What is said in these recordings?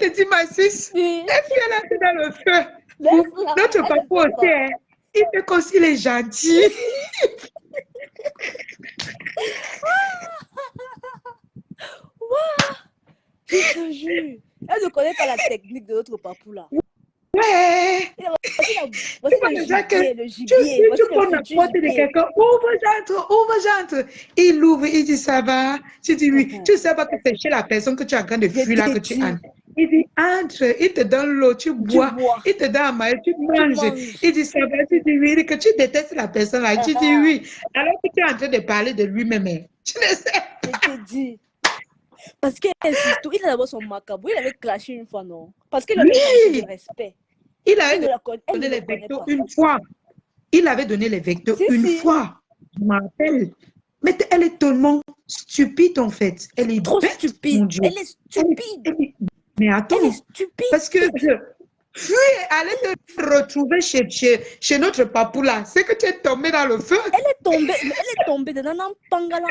te dis, ma sis, Oui. et puis elle est dans le feu. Laisse-la. Notre Elle papa ne sait aussi, pas. hein, il fait comme s'il est gentil. Je te jure. Elle ne connaît pas la technique de notre papou là. Ouais. Voici Tu vois le déjà que gibier, le tu, gibier. si tu Voici le prends la futur porte de gibier. quelqu'un, ouvre, j'entre. Il ouvre, il dit ça va. Tu dis oui. Tu sais pas que c'est chez la personne que tu es en train de Je fuir là t'ai que tu dit. entres. Il dit entre, il te donne l'eau, tu Tu bois. bois. Il te donne à manger, tu Tu manges. manges. Il dit ça va, tu dis oui. Il dit que tu détestes la personne là. Tu dis oui. Alors que tu es en train de parler de lui-même. Hein. Tu ne sais Je t'ai dit. Parce qu'il insiste tout. Il a d'abord son macabre. Il avait clashé une fois, non? Parce qu'il avait manqué de oui. respect. Il Elle avait ne la connaît, elle donné ne le les connaît vecteurs pas. une fois. Il avait donné les vecteurs Si, une si. fois. Je me rappelle. Mais elle est tellement stupide en fait. Elle est Trop bête, mon stupide. Dieu. Elle est stupide. Mais Elle est attends, stupide. parce que fuis et aller te retrouver chez notre papou là, c'est que tu es tombé dans le feu. Elle est tombée dedans dans Pangalang.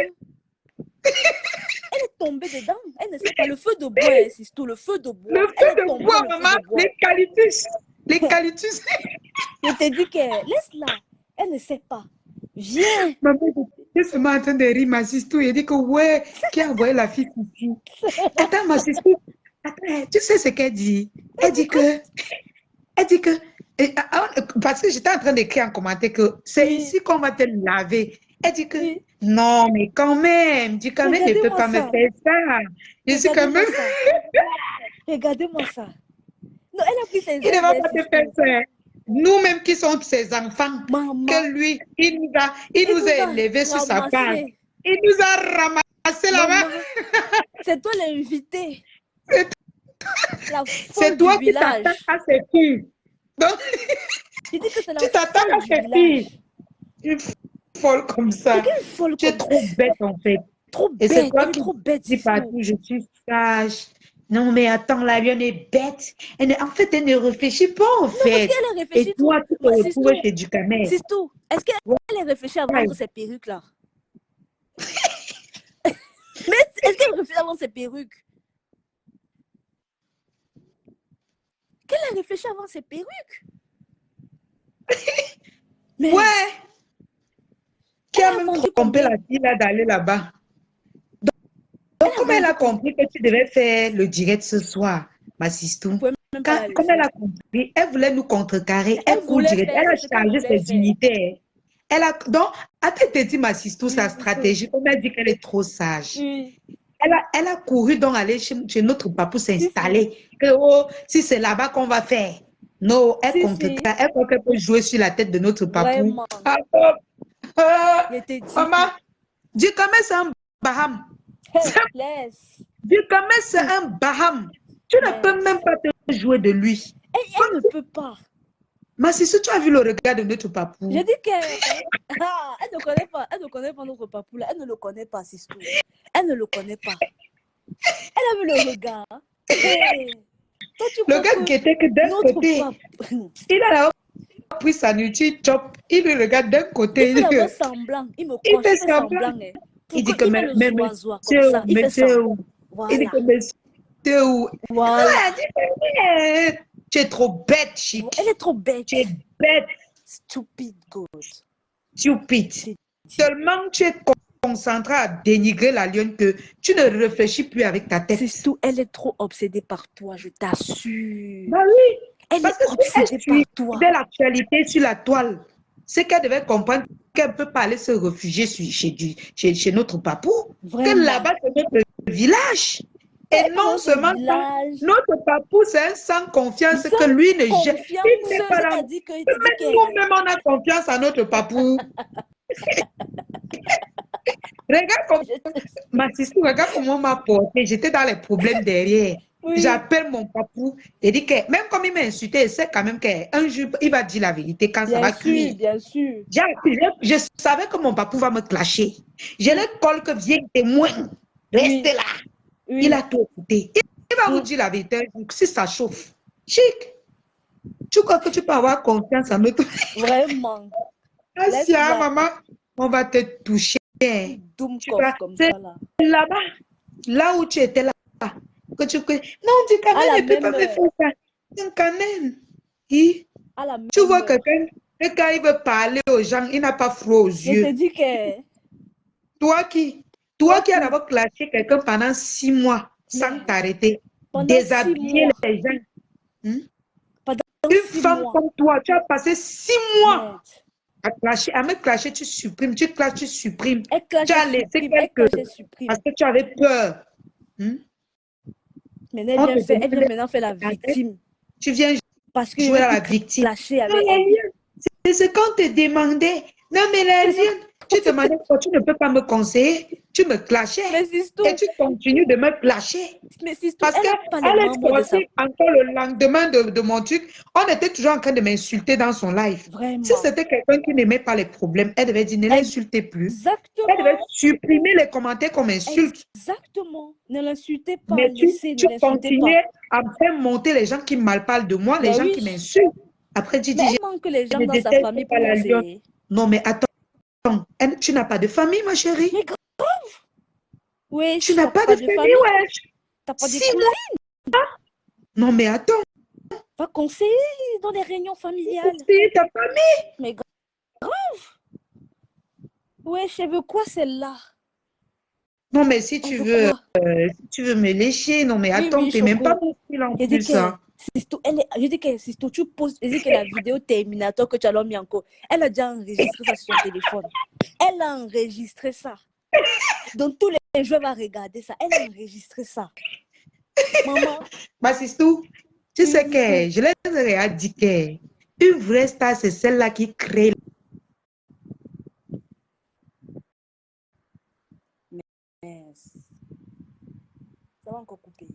Elle est tombée dedans. Elle ne sait pas. Le feu de bois, c'est tout. Le feu de bois. Le Elle feu est de tombée bois, dans le feu maman, de bois. les calitus. Les calitus. Je t'ai dit que laisse-la. Elle ne sait pas. Viens. Maman, je suis seulement en train de rire, ma sister. Elle dit que ouais, qui a envoyé la fille ici. Attends, ma sister. Attends, tu sais ce qu'elle dit? Elle dit que. Parce que j'étais en train d'écrire en commentaire que c'est ici qu'on va te laver. Elle dit que Oui. non, mais quand même, dis quand même, ne peut Regardez-moi pas me ça. faire ça. Je suis quand Regardez-moi même. ça. Regardez-moi ça. Non, elle a pris ses Il ne va pas te exercices. faire ça. Nous-mêmes qui sommes ses enfants, Maman. que lui, il nous a élevés sur sa page. Ramassé. Il nous a ramassé là-bas. Maman, c'est toi l'invité. La C'est folle toi du qui t'attends village. à ces filles. Donc, Je dis que c'est la tu t'attends folle à du ces village. filles. Une folle comme ça. C'est quelle folle Tu es comme trop ça. bête en fait. Trop Et c'est bête. toi Elle est qui trop bête, dis Sisto. partout, je suis sage. Non, mais attends, la lionne est bête. En fait, elle ne réfléchit pas en Non, parce fait. qu'elle a Et réfléchi tout. toi, tu te retrouves chez Ducamer. Sisto, est-ce qu'elle a réfléchi à vendre ses perruques là? Mais est-ce qu'elle réfléchit à vendre ses perruques? Qu'elle a réfléchi à vendre ses perruques? Mais Ouais. Qui a elle a même vendu trompé combien? la fille là d'aller là-bas. Donc, comme elle a compris que tu devais faire le direct ce soir, ma sister, Vous pouvez même pas la comme laisser. elle a compris, elle voulait nous contrecarrer, Elle elle court voulait direct, faire, elle a c'est ce qu'elle chargé voulait ses faire. unités. Donc, après te dit ma sister, sa Oui, stratégie, comme elle dit qu'elle est trop sage. Oui. Elle a couru donc aller chez notre papa pour s'installer. Que oh, si c'est là-bas qu'on va faire. Non, elle contrecarre, elle croit qu'elle peut jouer sur la tête de notre papa. Vraiment. Maman, dis quand même c'est un baham. Laisse. Dis quand même c'est un baham. Tu ne peux même pas te jouer de lui. Elle ne peut pas. Mais si tu as vu le regard de notre papou. Je dis qu'elle ne connaît pas. Elle ne connaît pas notre papou là. Elle ne le connaît pas, Sisto. Elle ne le connaît pas. Elle a vu le regard. Hey. Toi, Le gars qui était que d'un côté, il a pris sa nourriture, chop, il le regarde d'un côté. Il fait semblant. Il me croit. Il fait semblant. Il dit que mais monsieur, il fait semblant. Voilà. Il dit que monsieur où. Voilà. Tu es trop bête, chic. Elle est trop bête. Tu es bête. Stupide, God. Stupide. Seulement tu es concentré à dénigrer la lionne que tu ne réfléchis plus avec ta tête. C'est tout. Elle est trop obsédée par toi, je t'assure. Bah oui. Elle est obsédée par toi. De l'actualité sur la toile. C'est qu'elle devait comprendre qu'elle ne peut pas aller se réfugier chez notre papou. Vraiment. Que là-bas, c'est notre village. Et non seulement ça, notre papou, c'est un sans confiance que lui ne jette. Il n'est pas là. Nous-mêmes, on a confiance à notre papou. Regarde comment on m'a porté. J'étais dans les problèmes derrière. Oui. J'appelle mon papou et dis que même comme il m'a insulté, c'est quand même qu'un jour, il va dire la vérité quand ça va cuire. Bien sûr. Je savais que mon papou va me clasher. Je le colle que viens témoin. Restez là. Oui. Il a tout écouté. Il va vous dire la vérité si ça chauffe. Chic. Tu crois que tu peux avoir confiance en notre... Vraiment. Asia, maman, on va te toucher. Comme ça, là. Là-bas, là où tu étais là, que tu connais. Non, du quand À la même ne peut même pas me heure. faire ça. Donc, quand même. Et À la tu même vois heure. quelqu'un, et quand il veut parler aux gens, il n'a pas froid aux Je te yeux. dis que... Toi qui, Toi toi qui as qui... d'abord clashé quelqu'un pendant 6 mois sans Merde. t'arrêter, Pendant 6 déshabiller mois. les gens. Hmm? Pendant Une 6 femme mois. comme toi, tu as passé 6 mois Merde. à clasher, à me clasher, tu supprimes, tu clashes, tu supprimes. Elle clash, Tu elle as laissé supprime. Elle clash, quelques, elle parce supprime. que tu avais peur. Hmm? Maintenant, On te elle vient demandait, maintenant faire la victime. tu viens Parce que je jouer veux à plus la victime. clasher Non, avec les elle. liens, c'est ce qu'on te demandait. Non, mais C'est les ce liens, tu demandais quoi, tu ne peux pas me conseiller. Tu me clashais Mais c'est et tout. tu continues de me clasher. Mais c'est tout. Parce Elle qu'elle n'a pas les est membres de sa... sortie encore le lendemain de mon truc. On était toujours en train de m'insulter dans son live. Si Vraiment. c'était quelqu'un qui n'aimait pas les problèmes, elle devait dire ne l'insultez plus. Elle devait Exactement. supprimer les commentaires qu'on m'insulte. Exactement. Ne l'insultez pas. Mais tu, Laissez, ne tu l'insultez pas. continuais à me faire monter les gens qui mal parlent de moi, les Ben gens oui. qui m'insultent. Après, tu Mais dis, elle manque les je gens ne dans sa déteste famille pas pour la lionne. conseiller. Non, mais attends, tu n'as pas de famille, ma chérie. Mais grave. Tu Wesh, n'as t'as pas pas de de famille, famille. wesh. T'as pas de 6 mois. cousine. Non, mais attends, Va conseiller dans les réunions familiales. c'est ta famille. Mais grave. Wesh, elle veut quoi celle-là? Non, mais si Elle tu veut veux, quoi? si tu veux me lécher, non, mais Oui, attends, oui, tu n'es même pas Choco. mon style en Je dis plus, que hein. Sisto, je dis que Sisto, tu poses, je dis que la vidéo Terminator que tu as mis encore, elle a déjà enregistré ça sur son téléphone. Elle a enregistré ça. Donc tous les joueurs vont regarder ça. Elle a enregistré ça. Maman. Bah, c'est tout. Tu Oui, sais Sisto. que je l'ai dit que une vraie star, c'est celle-là qui crée. Yes. Ça va encore couper.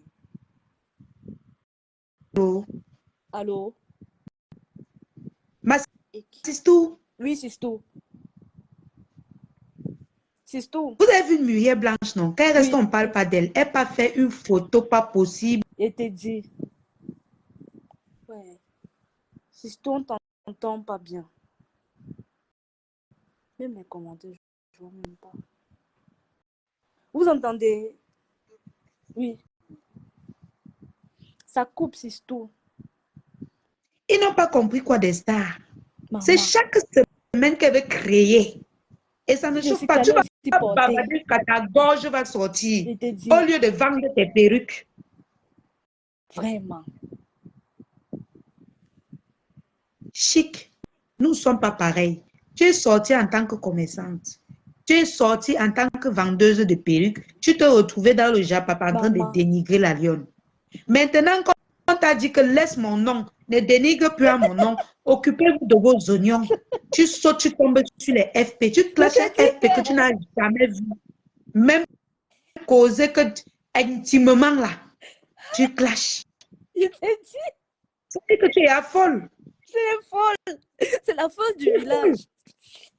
Allô? Ma c'est tout. Oui, Sisto. Sisto. Vous avez vu une mûrière blanche, non? Quand elle reste, Oui. on ne parle pas d'elle. Elle n'a pas fait une photo pas possible. Je te dis. Ouais. Sisto, on t'entend pas bien. Même les commentaires, je vois même pas. Vous entendez? Oui. Ça coupe, Sisto. Ils n'ont pas compris quoi des stars. C'est Maman. chaque semaine qu'elle veut créer. Et ça ne Je chauffe suis pas. Tu allée vas aussi bavader porter. jusqu'à ta gorge va sortir. Je te dis. Au lieu de vendre tes perruques. Vraiment. Chic. Nous ne sommes pas pareils. Tu es sortie en tant que commerçante. Tu es sortie en tant que vendeuse de perruques. Tu te retrouvais dans le Japon en train de Maman. dénigrer la lionne. Maintenant, quand on t'a dit que laisse mon nom, ne dénigre plus à mon nom, occupez-vous de vos oignons. Tu sautes, tu tombes sur les FP. Tu Je clashes un te dis FP que tu n'as jamais vu. Même causé que intimement là, tu clashes. Je te dis. C'est que tu es à folle. C'est folle. C'est la folle du village.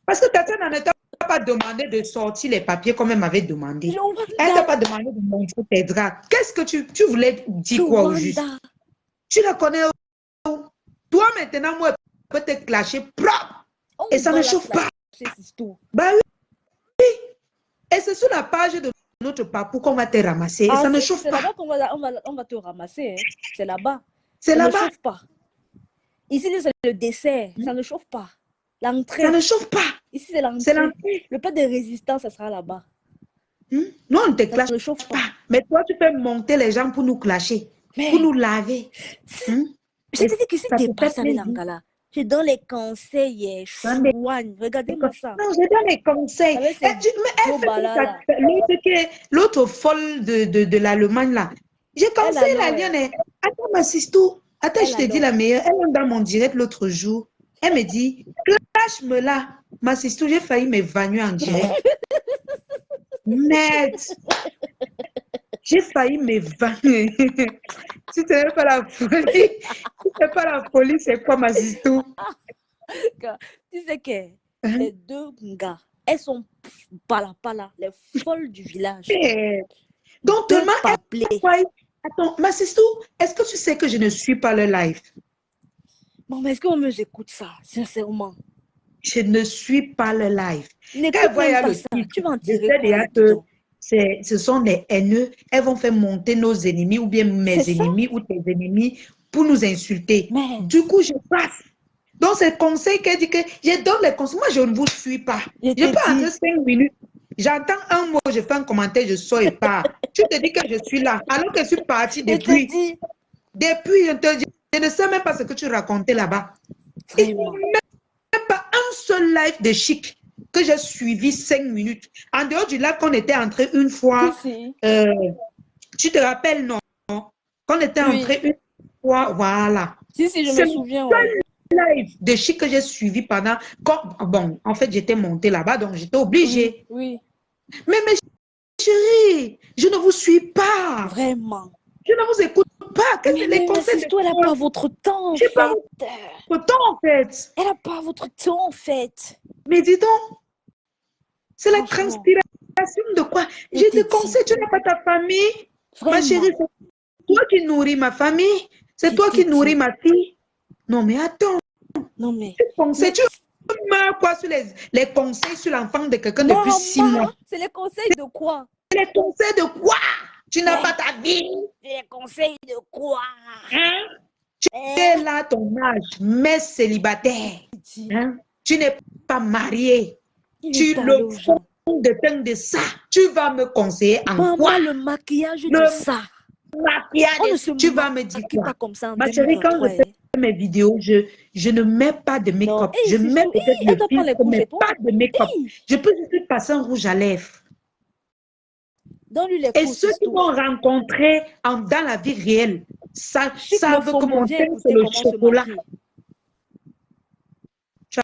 Parce que ta soeur n'en t'a pas demandé de sortir les papiers comme elle m'avait demandé. Elle ne t'a pas demandé de montrer tes draps. Qu'est-ce que tu voulais dire quoi au juste? Tu la connais où? Toi maintenant, moi, je peux te clasher propre. Et ça ne chauffe pas. Bah oui. Et c'est sur la page de notre papou qu'on va te ramasser. Et ça ne chauffe c'est pas. là-bas qu'on va te ramasser. Hein. C'est là-bas. C'est Ça ne là-bas. chauffe pas. Ici, c'est le dessert. Ça ne chauffe pas. L'entrée. Ça ne chauffe pas. Ici, c'est l'entrée. Le plat de résistance, ça sera là-bas. Non, on ne te clash ne chauffe pas. Mais toi, tu peux monter les gens pour nous clasher, pour nous laver. Je te dis que si tu passes avec l'Angala, je donne les conseils. Regardez-moi ça. Non, je donne les conseils. L'autre folle de l'Allemagne, là. J'ai conseillé la lionne. Attends, ma sisto. Attends, je te dis la meilleure. Elle est dans mon direct l'autre jour. Elle me dit, clash-me là. Ma sisto, j'ai failli m'évanouir en direct. Merde. J'ai failli m'évanouir. Si ce n'est pas la folie, si ce n'est pas la folie, c'est quoi ma sisto? Tu sais que les deux gars, elles sont pas là, les folles du village. Donc, tellement, attends, ma sisto, est-ce que tu sais que je ne suis pas le live? Bon, mais est-ce qu'on me écoute ça, sincèrement? Je ne suis pas le live. N'écoute même pas ça. Tu vas en tirer quoi, ce sont des haineux. Elles vont faire monter nos ennemis ou bien mes ennemis ou tes ennemis pour nous insulter. Mais... Du coup, je passe. Donc, c'est le conseil qu'elle dit que je donne les conseils. Moi, je ne vous suis pas. Je peux entrer 5 minutes. J'entends un mot, je fais un commentaire, je sors et pars. Tu te dis que je suis là, alors que je suis partie depuis. Depuis, je ne sais même pas ce que tu racontais là-bas. Il n'y a même pas un seul live de Chic que j'ai suivi 5 minutes. En dehors du live qu'on était entré une fois, tu te rappelles, non? Qu'on était entré une fois, voilà. Si, je me souviens. Live de Chic que j'ai suivi pendant... Bon, en fait, j'étais montée là-bas, donc j'étais obligée. Oui. Mais mes chéris, je ne vous suis pas. Vraiment. Je ne vous écoute pas. Qu'est-ce que les conseils de toi, elle n'a pas votre temps, en fait. Pas votre temps, en fait. Elle n'a pas votre temps, en fait. Mais dis donc, c'est la transpiration de quoi? Je te conseille, tu n'as pas ta famille. Vraiment. Ma chérie, c'est toi qui nourris ma famille. C'est toi qui nourris ma fille. Non, mais attends. Non, mais... Tu meurs quoi sur les conseils sur l'enfant de quelqu'un depuis 6 mois? C'est les conseils de quoi? Les conseils de quoi? Tu n'as pas ta vie. C'est les conseils de quoi? Hein? Tu es là, ton âge, mais célibataire. Hein? Tu n'es pas marié. Tu le fond de teint de ça. Tu vas me conseiller en quoi? Le maquillage de ça. Maquillage, tu vas me dire quoi? Pas comme ça ma chérie, quand je fais mes vidéos, je ne mets pas de make-up. Je mets peut-être le filtre, mais pas de make-up. Je peux juste passer un rouge à lèvres. Et ceux qui m'ont rencontré dans la vie réelle, savent comment c'est le chocolat. Tu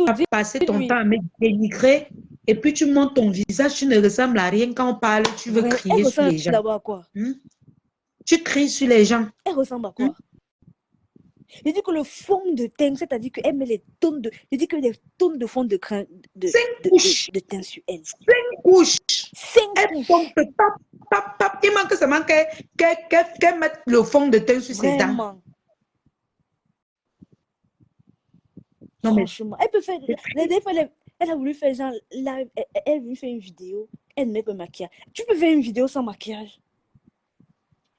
as passé ton temps à me dénigrer et puis tu montes ton visage, tu ne ressembles à rien. Quand on parle, tu veux crier sur les gens. À quoi? Tu cries sur les gens. Elle ressemble à quoi? Je dis que le fond de teint, c'est-à-dire qu'elle met les tonnes de... Je dis que les tonnes de fond de teint sur elle. 5 couches. 5 couches. Il manque seulement qu'elle mette le fond de teint sur ses dents. Non, franchement, elle peut faire... Des fois, elle a voulu faire genre live, elle a voulu faire une vidéo, elle ne met pas de maquillage. Tu peux faire une vidéo sans maquillage?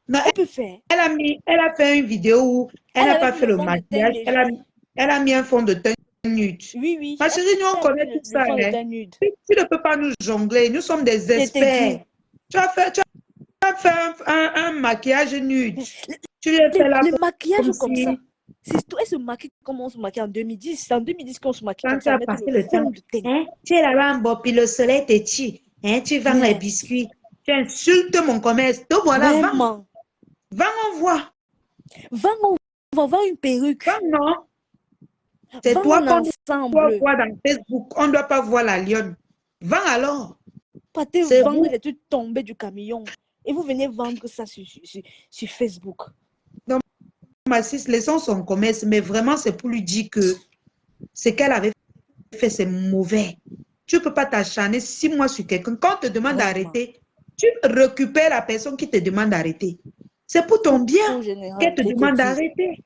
Non, elle peut faire. Elle a fait une vidéo où elle n'a pas fait le maquillage, elle a mis un fond de teint nude. Oui. Ma chérie, nous on connaît tout ça. Tu ne peux pas nous jongler, nous sommes des experts. Tu as fait un maquillage nude. Le maquillage comme ça. C'est toi, elle se maquille comme on se maquille en 2010. C'est en 2010 qu'on se maquille comme ça. Le fond de teint. Tu es là-bas en bas, puis le soleil te tue. Tu vends les biscuits. Tu insultes mon commerce. Donc voilà, vends, on voit. On va voir une perruque. Non. C'est toi qu'on doit voir dans Facebook. On ne doit pas voir la lionne. Vends alors. Pas te vendre les trucs tombés du camion. Et vous venez vendre ça sur Facebook. Non, ma sis, laissons son commerce. Mais vraiment, c'est pour lui dire que ce qu'elle avait fait, c'est mauvais. Tu ne peux pas t'acharner 6 mois sur quelqu'un. Quand on te demande d'arrêter, tu récupères la personne qui te demande d'arrêter. C'est pour ton bien qu'elle te demande d'arrêter.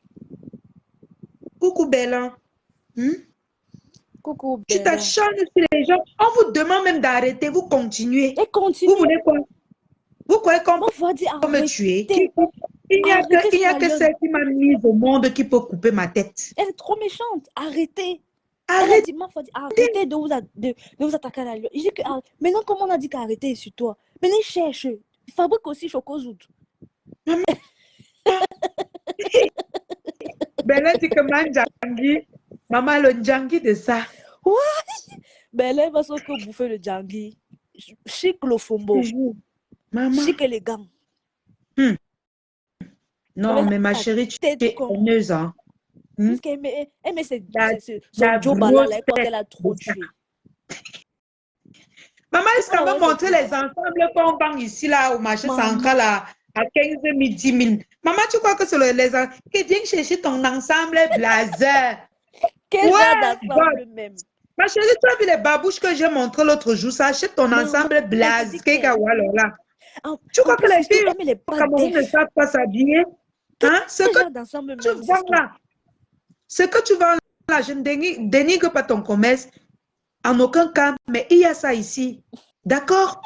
Coucou Bella. Coucou Bella. Tu t'acharnes sur les gens. On vous demande même d'arrêter. Vous continuez. Et continuez. Vous voulez quoi? Vous croyez qu'on peut me tuer? Il n'y a que celle qui m'a mise au monde qui peut couper ma tête. Elle est trop méchante. Arrêtez. Arrêtez de vous attaquer à la loi. Maintenant, comme on a dit qu'arrêter sur toi, maintenant cherche. Il fabrique aussi Chocozout. Bella dit que maman le djangi de ça. Ouais. Bella va sauf que bouffer le djangi. Chic le fombo. Chic élégant. Non, mais ma chérie, tu es honneuse. Hein? Parce qu'elle met son job là quand elle a trop tué. Maman, est-ce qu'elle m'a montré les ensembles qu'on vend ici, là, au marché central, à 15 000, 10 000? Maman, tu crois que c'est les ensembles? Viens chercher ton ensemble blazer. Quel genre d'ensemble même? Ma chérie, tu as vu les babouches que j'ai montré l'autre jour? Ça achète ton ensemble blazer. Tu crois que les filles au Cameroun ne savent pas s'habiller? Hein? Ce que tu vends là, je ne dénigre pas ton commerce en aucun cas, mais il y a ça ici. D'accord?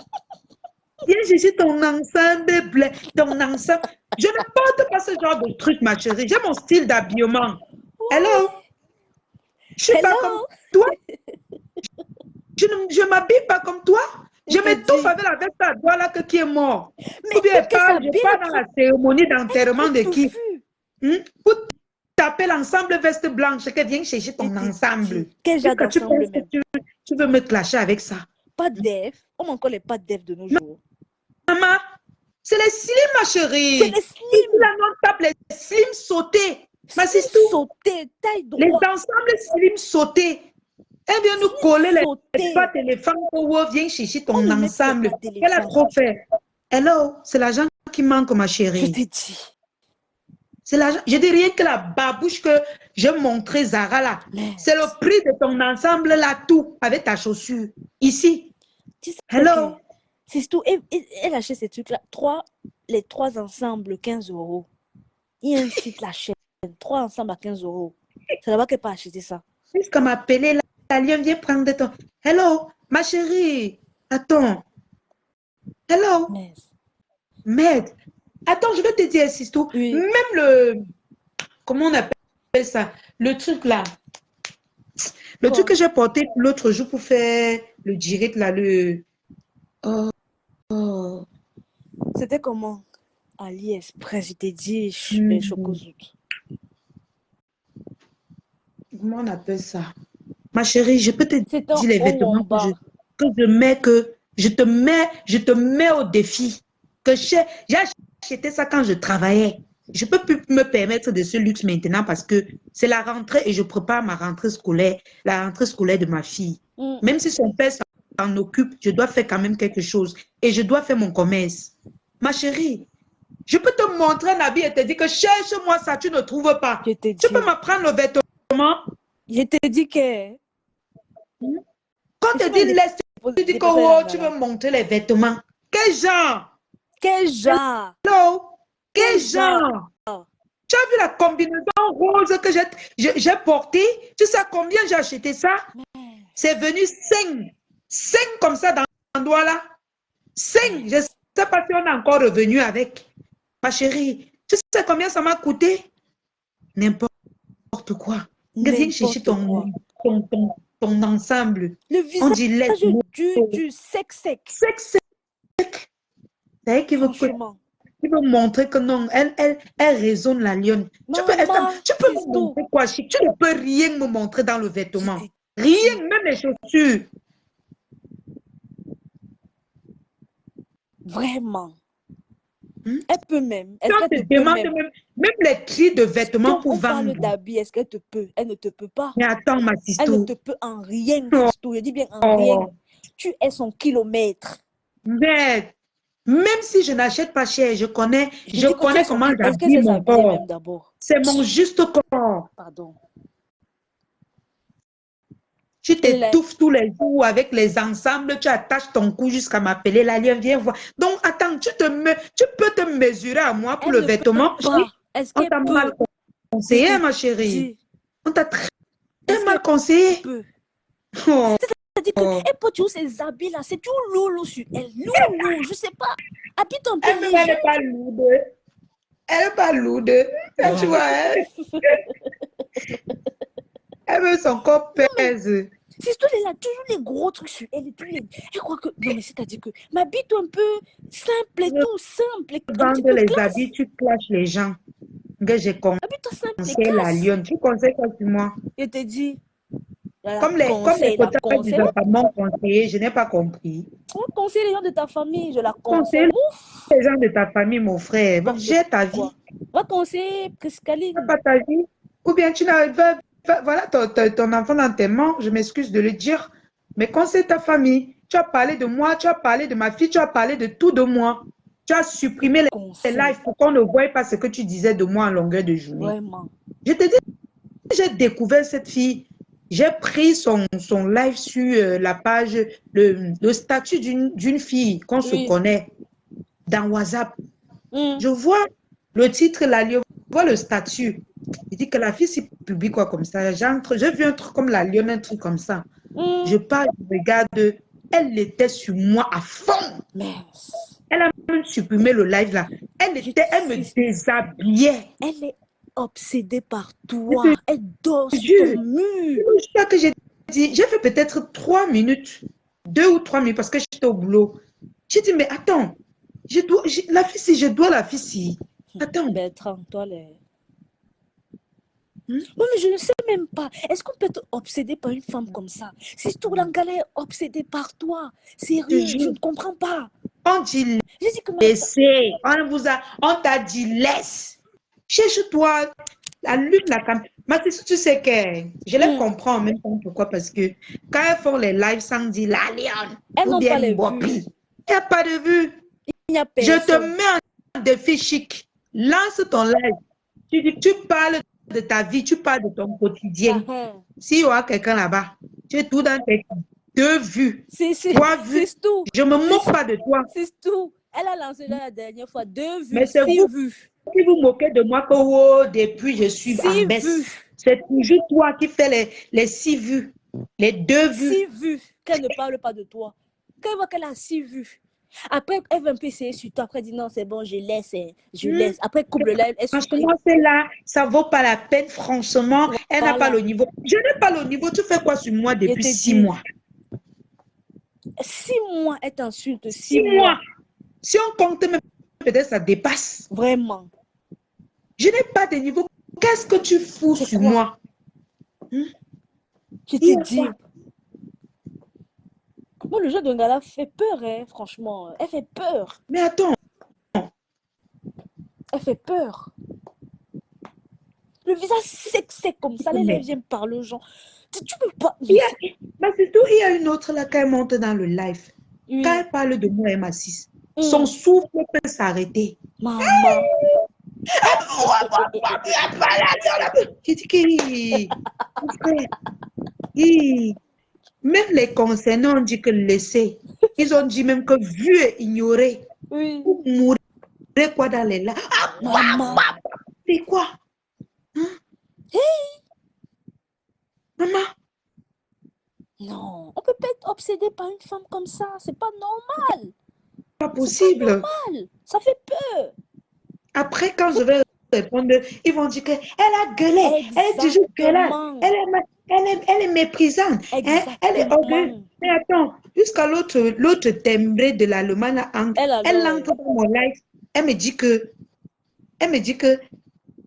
Viens chercher ton ensemble, ton ensemble. Je ne porte pas ce genre de truc, ma chérie. J'ai mon style d'habillement. Hello? Je suis pas comme toi. Je ne m'habille pas comme toi. Je m'étouffe avec la veste à doigts là qui est mort. Mais ou bien que ça je pars dans la cérémonie d'enterrement de qui? Pour taper l'ensemble veste blanche, que viens chercher ton ensemble. Quel genre d'ensemble même? Tu veux me clasher avec ça? Pas de dev. On a encore les pas de dev de nos jours. Maman, c'est les slims, ma chérie. C'est les slims. La non tape les slims sautés. Ma Slim sister, sauté, taille droite. les ensembles slims sautés. Elle vient nous coller les pattes éléphants pour viens chercher ton ensemble. Elle a trop fait. Hello, c'est l'argent qui manque, ma chérie. Je t'ai dit. C'est l'argent. Je dis rien que la babouche que je montrais Zara là. C'est le prix de ton ensemble là, tout, avec ta chaussure. Ici. Hello. C'est tout. Elle achète ces trucs-là. Les 3 ensembles, 15 €. Il y a un site, la chaîne. 3 ensembles à 15 €. C'est là-bas qu'elle peut acheter ça. Jusqu'à m'appeler là. La lion vient prendre ton. Hello, ma chérie. Attends. Hello. Merde. Attends, je vais te dire, Sisto. Oui. Même le. Comment on appelle ça? Le truc là. Le truc que j'ai porté l'autre jour pour faire le direct là. C'était comment? AliExpress, je t'ai dit, Chocozout. Comment on appelle ça? Ma chérie, je peux te dire les vêtements que je te mets au défi. Que j'ai acheté ça quand je travaillait. Je ne peux plus me permettre de ce luxe maintenant parce que c'est la rentrée et je prépare ma rentrée scolaire, la rentrée scolaire de ma fille. Même si son père s'en occupe, je dois faire quand même quelque chose et je dois faire mon commerce. Ma chérie, je peux te montrer un habit et te dire que cherche-moi ça, tu ne trouves pas. Tu peux m'apprendre le vêtement. Je t'ai dit que... Quand tu dis laisse, tu dis que oh, tu veux montrer les vêtements. Quel genre? Quel genre? Hello? Quel genre? Tu as vu la combinaison rose que j'ai portée? Tu sais combien j'ai acheté ça? C'est venu 5. 5 comme ça dans l'endroit là. 5. Je ne sais pas si on est encore revenu avec. Ma chérie, tu sais combien ça m'a coûté? N'importe quoi. Viens chercher ton ensemble. Le visage du sec. Sec. C'est qui veut montrer que non, elle raisonne la lionne. Tu peux me montrer quoi, chic? Tu ne peux rien me montrer dans le vêtement. Rien, même les chaussures. Vraiment. Elle peut même. Quand tu demandes même les cris de vêtements pour vendre. On parle d'habits, est-ce qu'elle te peut? Elle ne te peut pas. Mais attends, ma sister. Elle ne te peut en rien, Sisto. Je dis bien en rien. Tu es son kilomètre. Mais même si je n'achète pas cher, je connais comment j'habille mon corps. C'est mon juste corps. Pardon. Tu t'étouffes tous les jours avec les ensembles, tu attaches ton cou jusqu'à m'appeler. La lion, viens voir. Donc, attends, tu peux te mesurer à moi pour le vêtement. On t'a mal conseillé, ma chérie. On t'a très mal conseillé. C'est-à-dire qu'elle peut toujours ces habits là, c'est toujours loulou sur elle. Loulou, je sais pas. Habite un peu. Elle n'est pas lourde. Elle n'est pas lourde. Tu vois, elle veut son corps pèse. C'est tout, elle a toujours les gros trucs sur elle. Elle croit que... Non, mais c'est-à-dire que m'habite un peu simple et tout, simple. Vendre les habits, tu clashes les gens. Que j'ai conseillé la lionne. Tu conseilles quoi sur moi? Je te dis. Comme les potages de ta famille conseillé, je n'ai pas compris. On conseille les gens de ta famille, je la conseille. Les gens de ta famille, mon frère. J'ai ta vie. Va conseiller Priscaline. Tu n'as pas ta vie. Ou bien tu n'as pas... Voilà ton enfant dans tes mains, je m'excuse de le dire, mais quand c'est ta famille, tu as parlé de moi, tu as parlé de ma fille, tu as parlé de tout de moi. Tu as supprimé les lives pour qu'on ne voie pas ce que tu disais de moi en longueur de journée. Vraiment. Je te dis, j'ai découvert cette fille, j'ai pris son live sur la page, le statut d'une fille qu'on se connaît dans WhatsApp. Je vois le titre, je vois le statut. Il dit que la fille s'y publie quoi comme ça. J'ai vu un truc comme la lionne, un truc comme ça. Je parle, je regarde, elle était sur moi à fond. Elle a même supprimé le live là. Elle me déshabillait. Elle est obsédée par toi. Elle dort sur ton mur. Je crois que j'ai dit, j'ai fait peut-être 3 minutes, 2 ou 3 minutes parce que j'étais au boulot. J'ai dit, mais attends, la fille, si je dois la fille, si. Attends. Bertrand, toi, les... Oui, mais je ne sais même pas. Est-ce qu'on peut être obsédé par une femme comme ça? Si tout l'Angala est obsédé par toi, sérieux, je ne comprends pas. On dit laissez. On t'a dit laisse. Cherche-toi. Allume la caméra. Mais tu sais que je les comprends en même temps. Pourquoi? Parce que quand elles font les lives sans dire la lionne, elles n'ont pas les vues. Il n'y a pas de vue. Il n'y a personne. Je te mets en défi chic. Lance ton live. Tu parles de ta vie, tu parles de ton quotidien. S'il y aura quelqu'un là-bas, tu es tout dans tes 2 vues, 3 vues. C'est tout. Je ne me moque pas de toi. C'est tout. Elle a lancé la dernière fois 2 vues, mais 6 vues. Si vous moquez de moi que depuis je suis en baisse. C'est toujours toi qui fais les 6 vues, les 2 vues. 6 vues, qu'elle ne parle pas de toi. Quand elle voit qu'elle a 6 vues. Après, elle va un peu essayer sur toi. Après, elle dit non, c'est bon, je laisse. Après, coupe le live. Franchement, c'est là, ça ne vaut pas la peine, franchement. Voilà. Elle n'a pas le niveau. Je n'ai pas le niveau. Tu fais quoi sur moi depuis 6 mois? 6 mois, elle t'insulte. 6 mois. Si on compte, même peut-être ça dépasse. Vraiment. Je n'ai pas de niveau. Qu'est-ce que tu fous sur moi? Je te dis. Moi, le jeu de Ngala fait peur, hein, franchement. Elle fait peur. Mais attends. Elle fait peur. Le visage sec comme ça, les lèvres viennent par le genre. Tu peux pas... Mais c'est tout, il y a une autre là, quand elle monte dans le live. Oui. Quand elle parle de moi, M6, son souffle peut s'arrêter. Maman. J'ai dit que... Même les concernés ont dit que laisser. Ils ont dit même que vu et ignoré. Oui. Vous mourrez quoi dans les lacs. C'est quoi? Hey. Maman. Non, on peut pas être obsédé par une femme comme ça. C'est pas normal. Pas possible. C'est pas normal. Ça fait peur. Après, quand je vais répondre, ils vont dire qu'elle a gueulé. Exactement. Elle est toujours gueulante. Elle est méprisante. Elle est orgueilleuse. Mais attends, jusqu'à l'autre timbré de l'Allemagne, elle entre dans mon live. Elle me dit que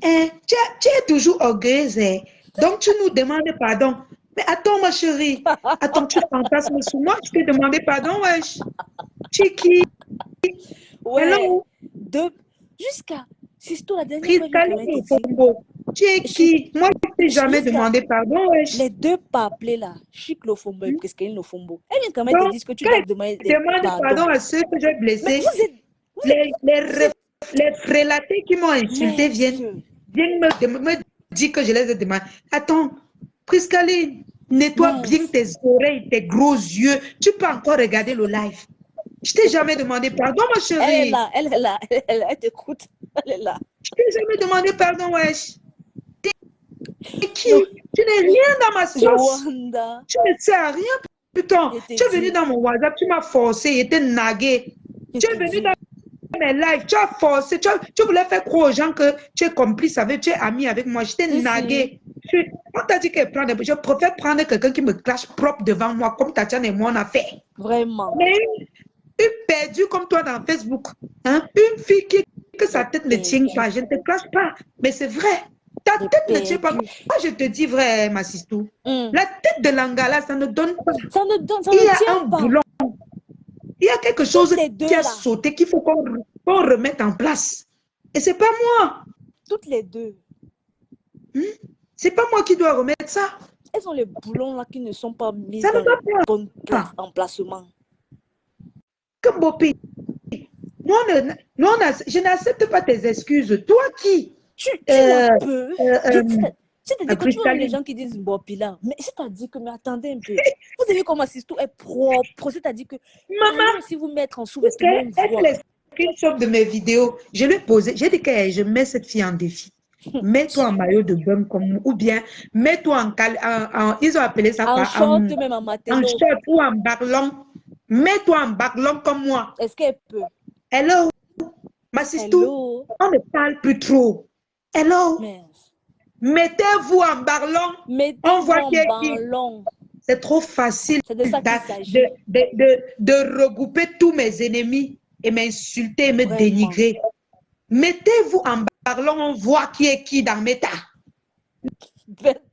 tu es toujours orgueilleuse. Donc, tu nous demandes pardon. Mais attends, ma chérie. Attends, tu fantasmes sur moi. Je t'ai demandé pardon, wesh. Tu es qui? Ouais. Hello? Jusqu'à... C'est tout la dernière fois. Tu es qui? Moi, je ne t'ai jamais demandé pardon, wesh. Les 2 papelés là, Chic Lofombo et Priscaline Lofombo. Elle vient quand même te dire que tu dois demander pardon à ceux que j'ai blessés. Les frélatés qui m'ont insulté viennent me dire que je les ai demandé. Attends, Priscaline, nettoie bien tes oreilles, tes gros yeux. Tu peux encore regarder le live. Je t'ai jamais demandé pardon, ma chérie. Elle est là, elle t'écoute. Elle est là. Je t'ai jamais demandé pardon, wesh. T'es qui? Tu n'es rien dans ma sauce. Tu ne sais à rien, putain. Tu es venu dans mon WhatsApp, tu m'as forcé, il était nagué. Tu es venu dans mes lives, tu as forcé, tu voulais faire croire aux gens que tu es complice avec, tu es ami avec moi. Je t'ai nagué. On t'a dit que je préfère prendre quelqu'un qui me clash propre devant moi, comme Tatiana et moi on a fait. Vraiment. Mais une perdue comme toi dans Facebook, hein? Une fille que sa tête ne tient pas, je ne te clash pas, mais c'est vrai. Ta tête ne tient pas. Moi, je te dis vrai, ma sistou. La tête de l'Angala, ça ne donne pas. Ça ne donne, ça il y a tient un pas. boulon. Il y a quelque chose qui a sauté, qu'il faut qu'on remette en place. Et c'est pas moi. Toutes les 2. C'est pas moi qui dois remettre ça. Elles ont les boulons là qui ne sont pas mis dans le bon emplacement. Comme Bopi. Je n'accepte pas tes excuses. Toi qui? Tu peux. C'est-à-dire que tu vois les gens qui disent Bopi là. Mais c'est-à-dire que, mais attendez un peu. Vous avez vu comment Sistou est propre. C'est-à-dire que, maman, si vous mettre en sous-vêtements, les screenshots de mes vidéos, je lui ai posé. J'ai dit que je mets cette fille en défi. Mets-toi en maillot de bain comme ou bien mets-toi en ils ont appelé ça en short, même en matelot. En short ou en baclon. Mets-toi en baclon comme moi. Est-ce qu'elle peut? Hello, ma sister, Hello. on ne parle plus trop. Hello, Mais mettez-vous en ballon. On mettez-vous voit en qui est qui. ballon. C'est trop facile C'est de ça qu'il s'agit. de regrouper tous mes ennemis et m'insulter et me Vraiment. dénigrer. Mettez-vous en ballon, on voit qui est qui dans mes tas.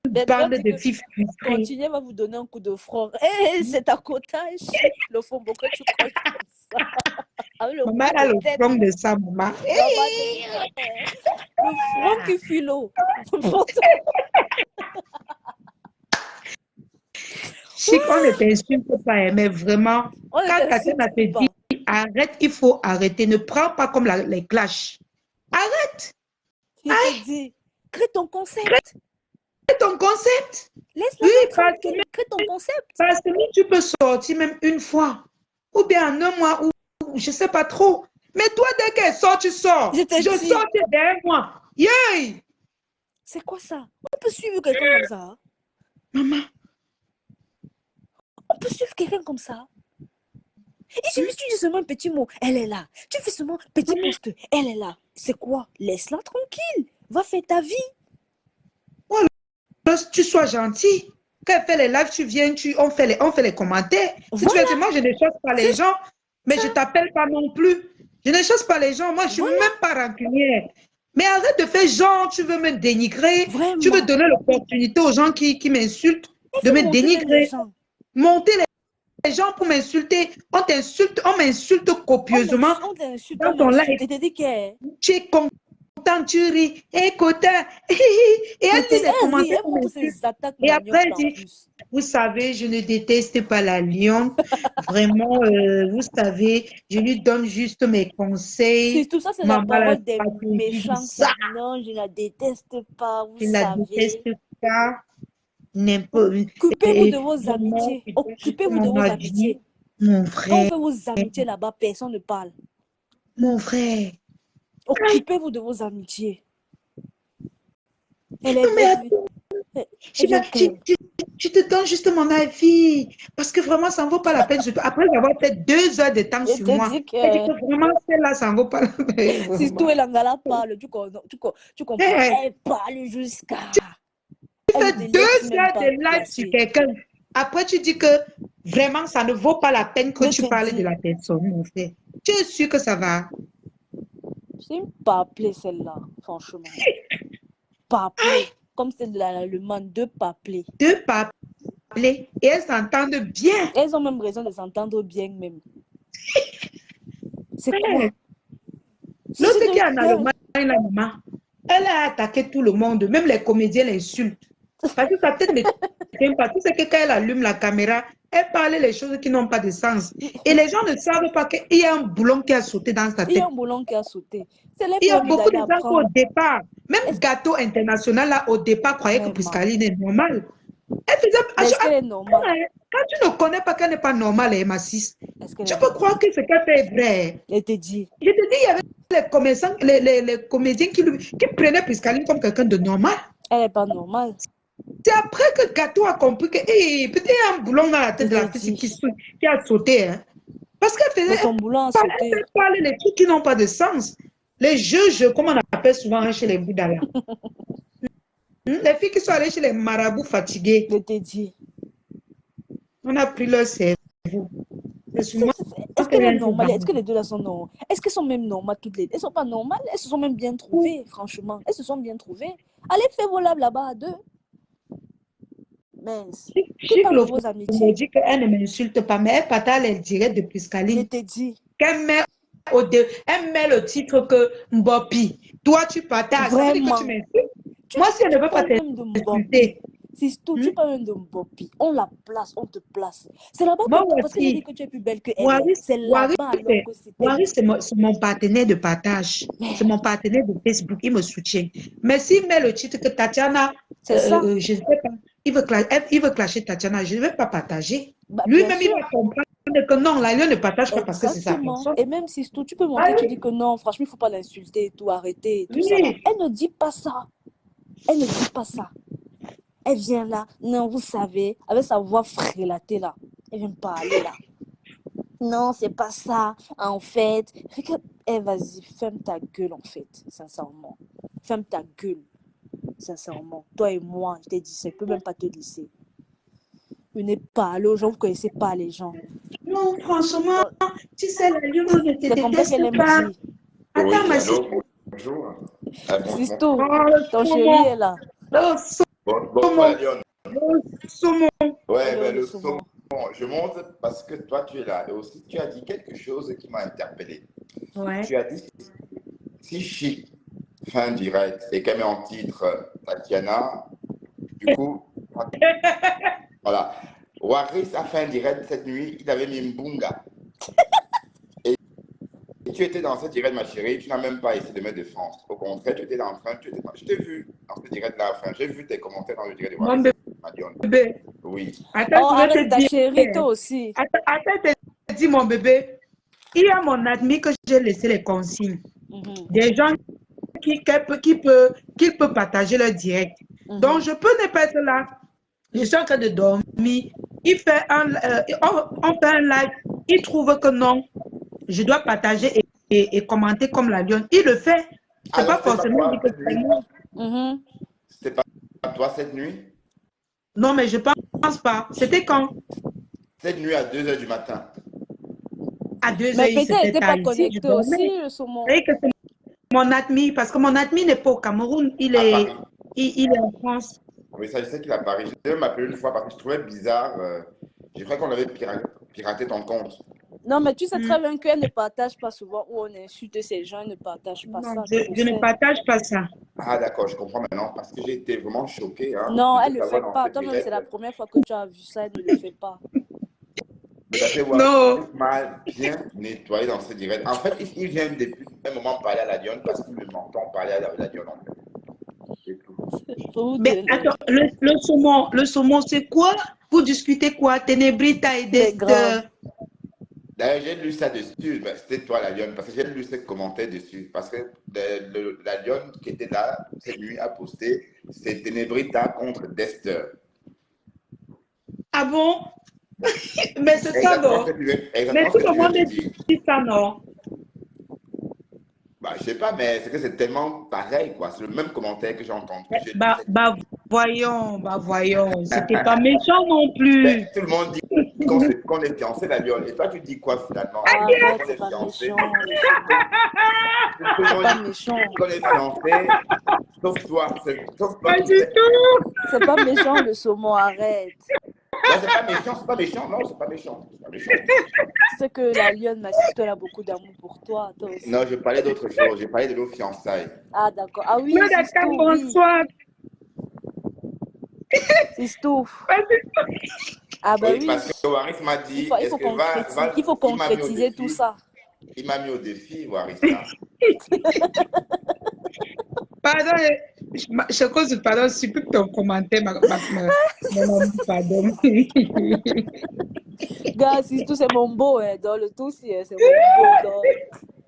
Bande de filles frustrées. Continuez à vous donner un coup de front. Hey, c'est ta quota, chic. Le fond, pourquoi tu crois comme ça? Maman a le front de ça, maman. Le front qui fuit l'eau. Chic, on ne t'insulte pas, mais vraiment, quand Tatiana te dit arrête, il faut arrêter. Ne prends pas comme les clashs. Arrête. Il te dit, crée ton concept. Crée ton concept. Laisse-la tranquille, crée ton concept. Parce que tu peux sortir même une fois. Ou bien en un mois, ou je ne sais pas trop. Mais toi, dès qu'elle sort, tu sors. Je sors derrière moi. Yay! C'est quoi ça? On peut suivre quelqu'un comme ça? Maman. On peut suivre quelqu'un comme ça? Il suffit que tu dis seulement un petit mot. Elle est là. Tu fais seulement un petit poste. Elle est là. C'est quoi? Laisse-la tranquille. Va faire ta vie. Oh, tu sois gentil. Quand elle fait les lives, tu viens, on fait les commentaires. Si tu veux dire, moi, je ne chasse pas les gens, mais je ne t'appelle pas non plus. Je ne chasse pas les gens. Moi, je ne suis même pas rancunière. Mais arrête de faire genre, tu veux me dénigrer. Vraiment. Tu veux donner l'opportunité aux gens qui m'insultent de me dénigrer. Monter les gens pour m'insulter. On t'insulte, on m'insulte copieusement. On t'insulte, dans ton live. Tu es content, tu ris. Écoute. Et elle dit des commentaires. Et après, elle dit, vous savez, je ne déteste pas la lion. Vraiment, vous savez, je lui donne juste mes conseils. Tout ça, c'est la parole des méchants. Non, je ne la déteste pas, vous savez. Je ne la déteste pas. Occupez-vous de vos amitiés. Occupez-vous de vos amitiés. Mon frère. Quand on fait vos amitiés là-bas, personne ne parle. Mon frère. Occupez-vous de vos amitiés. Elle est tu te donnes juste mon avis. Parce que vraiment, ça ne vaut pas la peine. Après avoir fait 2 heures de temps sur moi, je dis que vraiment, celle-là, ça ne vaut pas la peine. Si tout est l'angala parle, tu comprends. Elle parle jusqu'à... Tu fais 2 heures de live sur quelqu'un. Après, tu dis que vraiment, ça ne vaut pas la peine que tu parles de la personne, mon frère. Tu es sûr que ça va? C'est une paplée, celle-là, franchement. Paplée. Comme celle de l'Allemagne, 2 paplées. 2 paplées. Et elles s'entendent bien. Elles ont même raison de s'entendre bien, même. C'est quoi? L'autre qui est en Allemagne, la maman, elle a attaqué tout le monde, même les comédiens l'insultent. Parce que sa tête ne tient pas. Tu sais que quand elle allume la caméra, elle parle les choses qui n'ont pas de sens. Et les gens ne savent pas qu'il y a un boulon qui a sauté dans sa tête. Il y a un boulon qui a sauté. Il y a beaucoup de gens qui au départ, même Gâteau International, là, au départ, croyaient que Priscaline est normale. Elle faisait... qu'elle est normale? Quand tu ne connais pas qu'elle n'est pas normale, elle m'assiste. Tu peux croire que ce qu'elle fait est vrai. Elle te dit. Je te dis, il y avait les comédiens qui prenaient Priscaline comme quelqu'un de normal. Elle n'est pas normale. C'est après que Gâteau a compris que peut-être il y a un boulon dans la tête de la fille qui a sauté. Hein. Parce qu'elle faisait son boulon a sauté. Elle parlait des trucs qui n'ont pas de sens. Les jeux, comme on appelle souvent chez les Bouddhas. Les filles qui sont allées chez les marabouts fatigués. Je te dis. On a pris leur cerveau. Est-ce qu'elle est normale? Est-ce que les deux là sont normales? Est-ce qu'elles sont même normales toutes les deux? Elles ne sont pas normales? Elles se sont même bien trouvées, franchement. Elles se sont bien trouvées. Allez faire vos laves là-bas à 2. Mince. Qui parle de vos amitiés? Elle dit qu'elle ne m'insulte pas, mais elle partage les directs de Priscaline. Je te dis. Elle met le titre que Mbopi. Toi, tu partages. Ça veut dire que tu m'insultes. Moi, si elle ne veut pas t'insulter. Si tu parles même de Mbopi, on la place, on te place. C'est là-bas parce que j'ai dit que tu es plus belle que elle. C'est là-bas alors que c'était. Waris, c'est mon partenaire de partage. C'est mon partenaire de Facebook. Il me soutient. Mais s'il met le titre que Tatiana, je ne sais pas, il veut clasher Tatiana, je ne vais pas partager. Lui-même, il va comprendre que non, la ne partage pas parce que c'est sa personne. Et même si tu peux montrer, tu dis que non, franchement, il ne faut pas l'insulter et tout, arrêter et tout ça. Elle ne dit pas ça. Elle ne dit pas ça. Elle vient là, non, vous savez, avec sa voix frélatée là. Elle vient parler là. Non, c'est pas ça. En fait, regarde, eh, vas-y, ferme ta gueule, en fait, sincèrement. Ferme ta gueule, sincèrement. Toi et moi, je t'ai dit, ça, je peux même pas te laisser. Venez parler aux gens, vous ne connaissez pas les gens. Non, franchement, tu sais, la lune ne te C'est comme ça qu'elle déteste aime pas. dire. Attends, Oui, ma allô, sister. bonjour. Sisto, Oh, le ton chéri saumon. est là. Le Bonsoir saumon. la lionne. Le saumon. Ouais, Hello, mais le le saumon. saumon, je monte parce que toi tu es là. Et aussi, tu as dit quelque chose qui m'a interpellé. Ouais. Tu as dit si Chic fait un direct et qu'elle met en titre Tatiana, du coup, voilà. Waris a fait un direct cette nuit, il avait mis Mbunga. Et tu étais dans ce direct, ma chérie, tu n'as même pas essayé de me défendre. Au contraire, tu étais en train, je t'ai vu dans ce direct-là, enfin, j'ai vu tes commentaires dans le direct de Mon Waris, ma lionne. bébé. Oui. Attends, Oh, je vais arrête, c'est ta te dire. chérie, toi aussi. Attends, je te dis, mon bébé. Il y a mon admis que j'ai laissé les consignes. Des gens qui peut partager leur direct. Donc, je peux ne pas être là. Je suis en train de dormir. Il fait on fait un live. Il trouve que non, je dois partager et commenter comme la lionne. Il le fait. C'est Alors, pas forcément dit que c'est moi. c'était pas toi cette nuit? Non, mais je pense pas. C'était quand? Cette nuit à 2 h du matin. À 2 Mais heures, il peut-être elle s'était n'était pas ici. Je connectée dormais. aussi, le saumon. Vous savez que c'est mon admis, parce que mon admis n'est pas au Cameroun. Il À est, Paris. il est en France. Oui, ça, je sais qu'il est à Paris. Je devais m'appeler une fois parce que je trouvais bizarre. Je crois qu'on avait piraté ton compte. Non, mais tu sais très bien qu'elle ne partage pas souvent où on insulte ces gens, elle ne partage pas Non, ça. je ne partage pas ça. Ah, d'accord, je comprends maintenant parce que j'ai été vraiment choqué Non, de elle te ne le savoir fait dans pas. ce Toi-même, c'est direct. la première fois que tu as vu ça, elle ne le fait pas. Mais ça fait voir Non. mal bien nettoyé dans ce direct. En fait, il vient depuis un moment parler à la lionne parce qu'il me m'entend parler à la lionne en fait. C'est tout. Mais attends, le saumon, c'est quoi? Vous discutez quoi? Ténébrita et C'est grave. D'ailleurs, j'ai lu ça dessus, ben, c'était toi la lionne, parce que j'ai lu ce commentaire dessus. Parce que la lionne qui était là cette nuit a posté, c'est Ténébrita contre Dester. Ah bon? Mais c'est ça, non? Mais Exactement tout ce que le tu viens monde de dire. dit ça, non? Bah, je sais pas, mais c'est que c'est tellement pareil, quoi. C'est le même commentaire que j'ai entendu, que j'ai lu Bah, cette nuit. voyons. C'était pas méchant non plus. Ben, tout le monde dit qu'on est fiancé, la lionne. Et toi, tu dis quoi finalement? Tu dis Arrête, qu'on c'est est pas fiancé. méchant, le saumon. Tout le C'est monde pas dit méchant. qu'on est fiancé, sauf toi. Sauf toi Pas qui du sais. tout. C'est pas méchant, le saumon, arrête. Non, c'est pas méchant, non, c'est pas méchant. C'est pas méchant. Tu sais que la lionne, ma sister, elle a beaucoup d'amour pour toi, toi aussi. Non, je parlais d'autre chose. J'ai parlé de nos fiançailles. Ah, d'accord. Ah oui, Non, c'est d'accord, tout, oui. bonsoir. C'est tout. Pas du tout. Ah ben Oui, oui. parce que Waris m'a Il dit, faut, il est-ce faut que concrétiser, il faut il m'a mis au concrétiser tout défi. ça. Il m'a mis au défi, Waris, là. Pardon, je cause pardon, je supplie ton commentaire, mon ami, pardon. Gars, c'est tout, c'est mon beau, hein. Dans le tout, c'est mon beau. Dans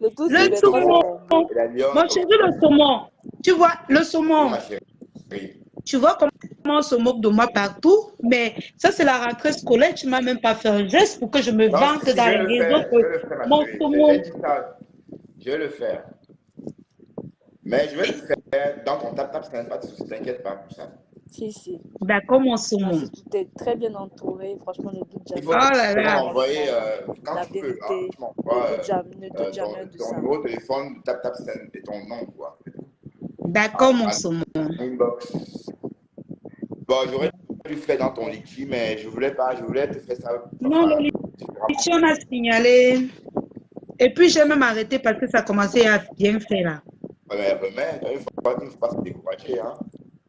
le tout, c'est Le Bertrand, c'est saumon. mon beau. Et la lionne, Mon chéri, le saumon. Tu vois, le oui, saumon. ma chérie. Tu vois comment on se moque de moi partout, mais ça, c'est la rentrée scolaire. Tu ne m'as même pas fait un geste pour que je me Non, vante si, dans je les vais le réseaux. faire, je vais le faire, ma Mon chérie. saumon. J'ai dit ça. Je vais le faire. Mais je vais le faire dans ton tap-tap, ça n'est pas de souci, t'inquiète pas pour ça. Si. D'accord, mon Ah, saumon. si tu t'es très bien entouré, franchement, ne doute Il jamais. faut Oh là seulement là. m'envoyer, quand La tu peux, vérité, tu m'envoies ne doute jamais de ton ça. numéro de téléphone, tap-tap et ton nom, quoi. D'accord, mon saumon. Inbox. Bon, j'aurais dû faire dans ton litchi, mais je voulais pas, je voulais te faire ça, Non, enfin, le différemment. litchi, on a signalé. Et puis, j'ai même arrêté parce que ça commençait à bien faire là. Mais il ne faut pas se décourager, hein.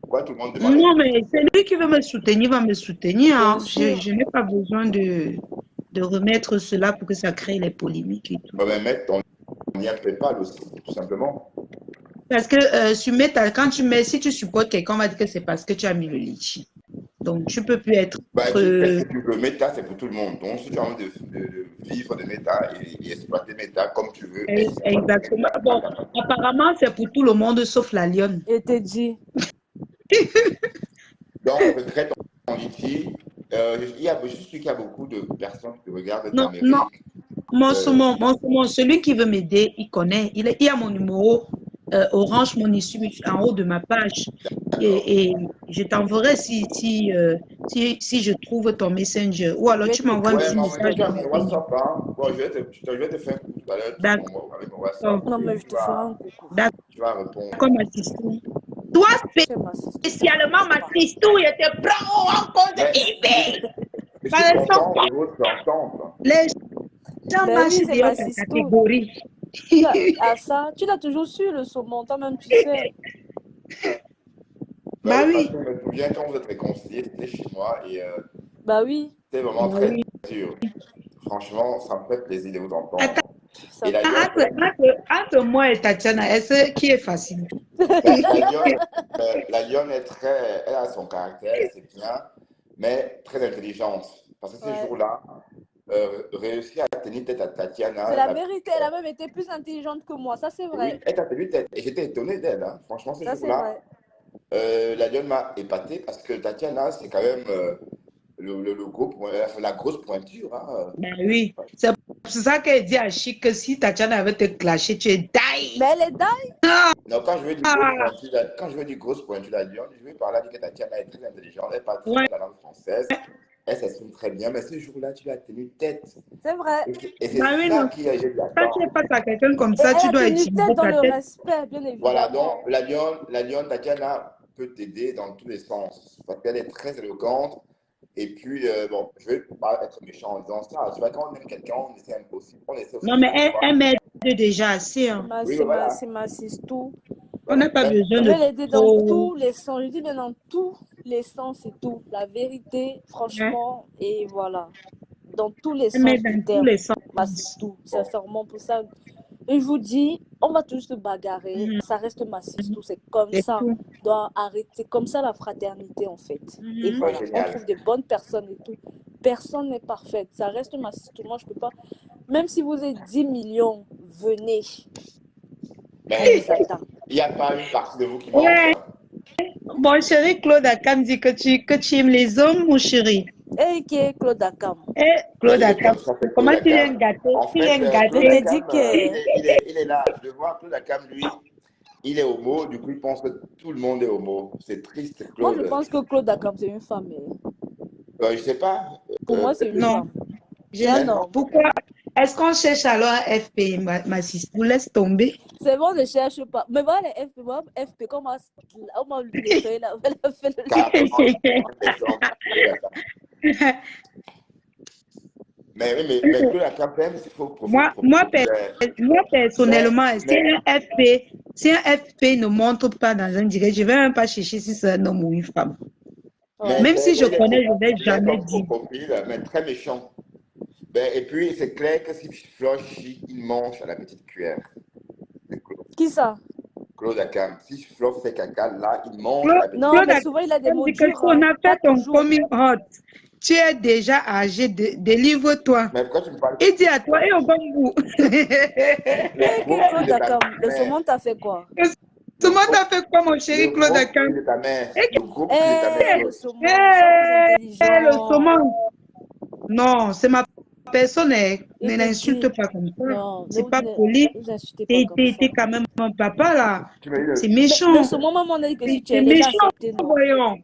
Pourquoi tout le monde demande Non, un mais celui qui veut me soutenir va me soutenir. Bien Hein. sûr. Je n'ai pas besoin de remettre cela pour que ça crée les polémiques et tout. mais mettre ton lien PayPal aussi, tout simplement. Parce que sur Meta, quand tu mets, si tu supportes quelqu'un, on va dire que c'est parce que tu as mis le litchi. Donc, tu ne peux plus être. Bah, tu fais ce que tu veux. Meta, c'est pour tout le monde. Donc, si tu as envie de vivre de Meta et exploiter Meta comme tu veux, Exactement. Bon, apparemment, c'est pour tout le monde sauf la lionne. Et te dit. Donc, regrette ton litchi. Je suis sûr qu'il y a beaucoup de personnes qui regardent Non, d'Amérique. Celui qui veut m'aider, il connaît. Il a mon numéro Orange, mon issue en haut de ma page. Et je t'enverrai si je trouve ton messenger. Ou alors Je vais tu m'envoies un Ouais, petit t'écrire. maman, message tu as de mon messenger. WhatsApp, hein. Bon, je vais te faire un coup tout à l'heure, tu D'accord. m'envoies avec mon WhatsApp. Non, mais Et je te ferai un coucou. tu vas répondre. D'accord, ma sister. Toi, Tu sais, ma sister, ça spécialement, ma m'intéresse sister, je te prends en compte Mais eBay. je Par suis exemple, content de votre entente. les gens pas. Ben marchent oui, c'est dans ma ta sister. catégorie. À ça, tu l'as toujours su, le saumon, toi-même, tu sais. Bah Bah oui, parce oui, que je me souviens quand vous êtes réconciliés, c'était chez moi et Bah oui, c'était vraiment bah très oui. dur. Franchement, ça me fait plaisir de vous Attends, entendre. ça Et la fait. lionne, entre moi et Tatiana, qui est facile? la lionne est très, elle a son caractère, c'est bien, mais très intelligente. Parce que ce Ouais. jour-là, réussir à tenir tête à C'est Tatiana, la vérité, elle a même été plus intelligente que moi, ça c'est oui, vrai. elle a tenu tête. Et j'étais étonné d'elle, hein. Franchement, ce Ça c'est jour-là, vrai. la lionne m'a épaté parce que Tatiana, c'est quand même la grosse pointure, hein. Bah oui. C'est ça qu'elle dit à Chic que si Tatiana avait te clasher, tu es die. Mais elle est dingue. Non, quand je veux dire grosse Ah, pointure, quand je veux dire grosse pointure, la lionne, je veux parler que Tatiana est très intelligente, elle parle très ouais. bien la langue française, elle s'exprime très bien, mais ce jour-là, tu lui as tenu tête. C'est vrai. Et c'est Bah oui, ça non. qui a j'ai dit, Quand tu es attends. face à quelqu'un comme Et ça, elle tu a dois tenu utiliser tête dans ta le tête. respect, bien Voilà, évidemment. donc la lionne Tatiana peut t'aider dans tous les sens, parce qu'elle est très éloquente. Et puis, bon, je vais pas être méchant en disant ça. Tu vois, quand on aime quelqu'un, on essaie impossible. On essaie aussi Non, de mais faire elle voir. m'aide déjà assez. Hein. Oui, mais voilà. C'est ma sisto. On n'a Voilà. pas besoin Je de vais l'aider dans trop. tous les sens. Je dis bien dans tous les sens et tout. La vérité, Hein. franchement, et voilà. Dans tous les Elle m'aide sens du dans tous terme. les sens. Ma sisto, sincèrement, pour ça. Et je vous dis, on va tous se bagarrer. Mhm. Ça reste ma sisto. C'est comme C'est ça. tout. On doit arrêter. C'est comme ça la fraternité, en fait. Et Mhm. voilà. Ouais, On génial. trouve des bonnes personnes et tout. Personne n'est parfaite. Ça reste ma sisto. Moi, je peux pas. Même si vous êtes 10 millions, venez. On Mais vous attend. il n'y a pas une partie de vous qui manque. Ouais. Bon, chéri, Claude Akam dit que tu aimes les hommes, mon chéri. Et qui est Claude Akam? Eh, Mais Claude il est Akam, comme ça, c'est comment Claude tu l'as Akam. gâté? En Tu l'as fait, Je Claude te gâté. dis Akam, que. il est là. Je vois Claude Akam, lui, il est homo. Du coup, il pense que tout le monde est homo. C'est triste, Moi, je Claude. pense que Claude Akam, c'est une femme. Je sais pas. Pour moi, c'est une Non. femme. C'est un homme. Pourquoi? Est-ce qu'on cherche alors un FP, ma sister? Vous laisse tomber. C'est bon, ne cherche pas. Mais voilà, les FP, moi, FP, comment on m'a nettoyé là? Elle a fait le Carrément, nettoyage. des hommes, Claude Akam. Mais Claude Akam, quand même, il faut Moi, profiter. personnellement, Mais si un FP ne montre pas dans un direct, je ne vais même pas chercher si c'est un homme ou une femme. Ouais. Même si je il est connais, je ne vais il est jamais comme son dire. profil, mais très méchant. Et puis, c'est clair que si Floche, il mange à la petite cuillère. C'est Qui ça? Claude Akam. Si Floche fait caca, là, il mange à la petite Non, Claude mais cuillère. souvent, il a des Akam mots dit que si durs. on Hein. a Pas fait ton toujours. coming out, tu es déjà âgé, délivre-toi. Mais pourquoi tu me parles Il dit à toi, et au bambou. le groupe Claude de ta Akam, le mère? saumon t'a fait quoi? Tout le monde Le a fait quoi, mon chéri le Claude groupe Akam? de ta mère. Et Le groupe de ta mère, Eh, le Claude. saumon, sois plus le intelligent. saumon. Non, c'est ma personne. Il Ne te l'insulte dit. pas comme ça. Non, C'est pas poli. ne vous insultez pas comme ça. T'es quand même un papa, là. Tu me dis C'est le... Mais le méchant. saumon, maman, on a dit que si tu C'est es déjà méchant, accepté, non. voyons.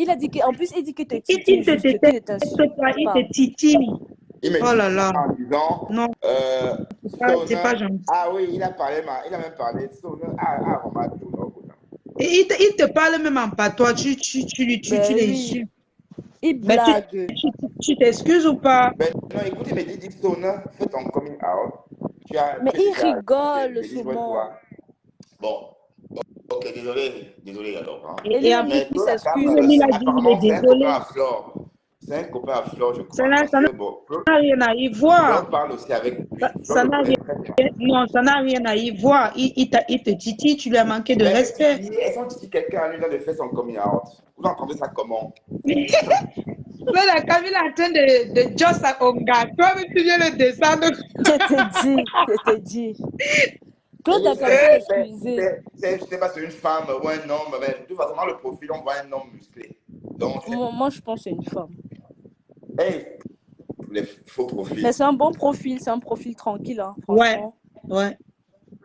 Il a dit que, en plus, il dit que te Il titille te juste, qu'il ne t'insulte pas, il pas. te titille. Il me Oh là dit là. ça en disant, Non, c'est pas Sona, gentil. ah oui, il a même parlé de Sona, Romain, Et il te parle même en patois. Tu Ben oui, l'insultes. il Mais blague. tu t'excuses ou pas? Ben non, écoutez, mais dis Sona, fais ton coming out. Tu Mais es il déjà rigole, le délivre-toi. saumon. Bon, ok, désolé alors. Hein. Et Et lui, en même, plus, Mais il Claude Akam, s'excuse il a aussi. dit il est apparemment, c'est un copain désolé. à Flore. C'est un copain à Flore, je Ça crois. n'a Parce que, bon, rien à y Flore voir. parle aussi avec lui. Flore Ça le n'a connaît rien, très bien. non, ça n'a rien à y voir. Il te titille, tu lui as manqué de Mais respect. est-ce qu'on dit quelqu'un à lui dans de faire son coming out? Vous entendez ça comment? Voilà, quand il est en train de Joss à Onga, toi-même tu viens le descendre. Je te dis. Claude a comme ça excusé. Je sais pas si c'est une femme ou un homme, mais de toute façon, dans le profil, on voit un homme musclé. Donc, Moi, je pense que c'est une femme. hey, les faux Mais profils. c'est un bon profil, c'est un profil tranquille, hein, Ouais, franchement. ouais.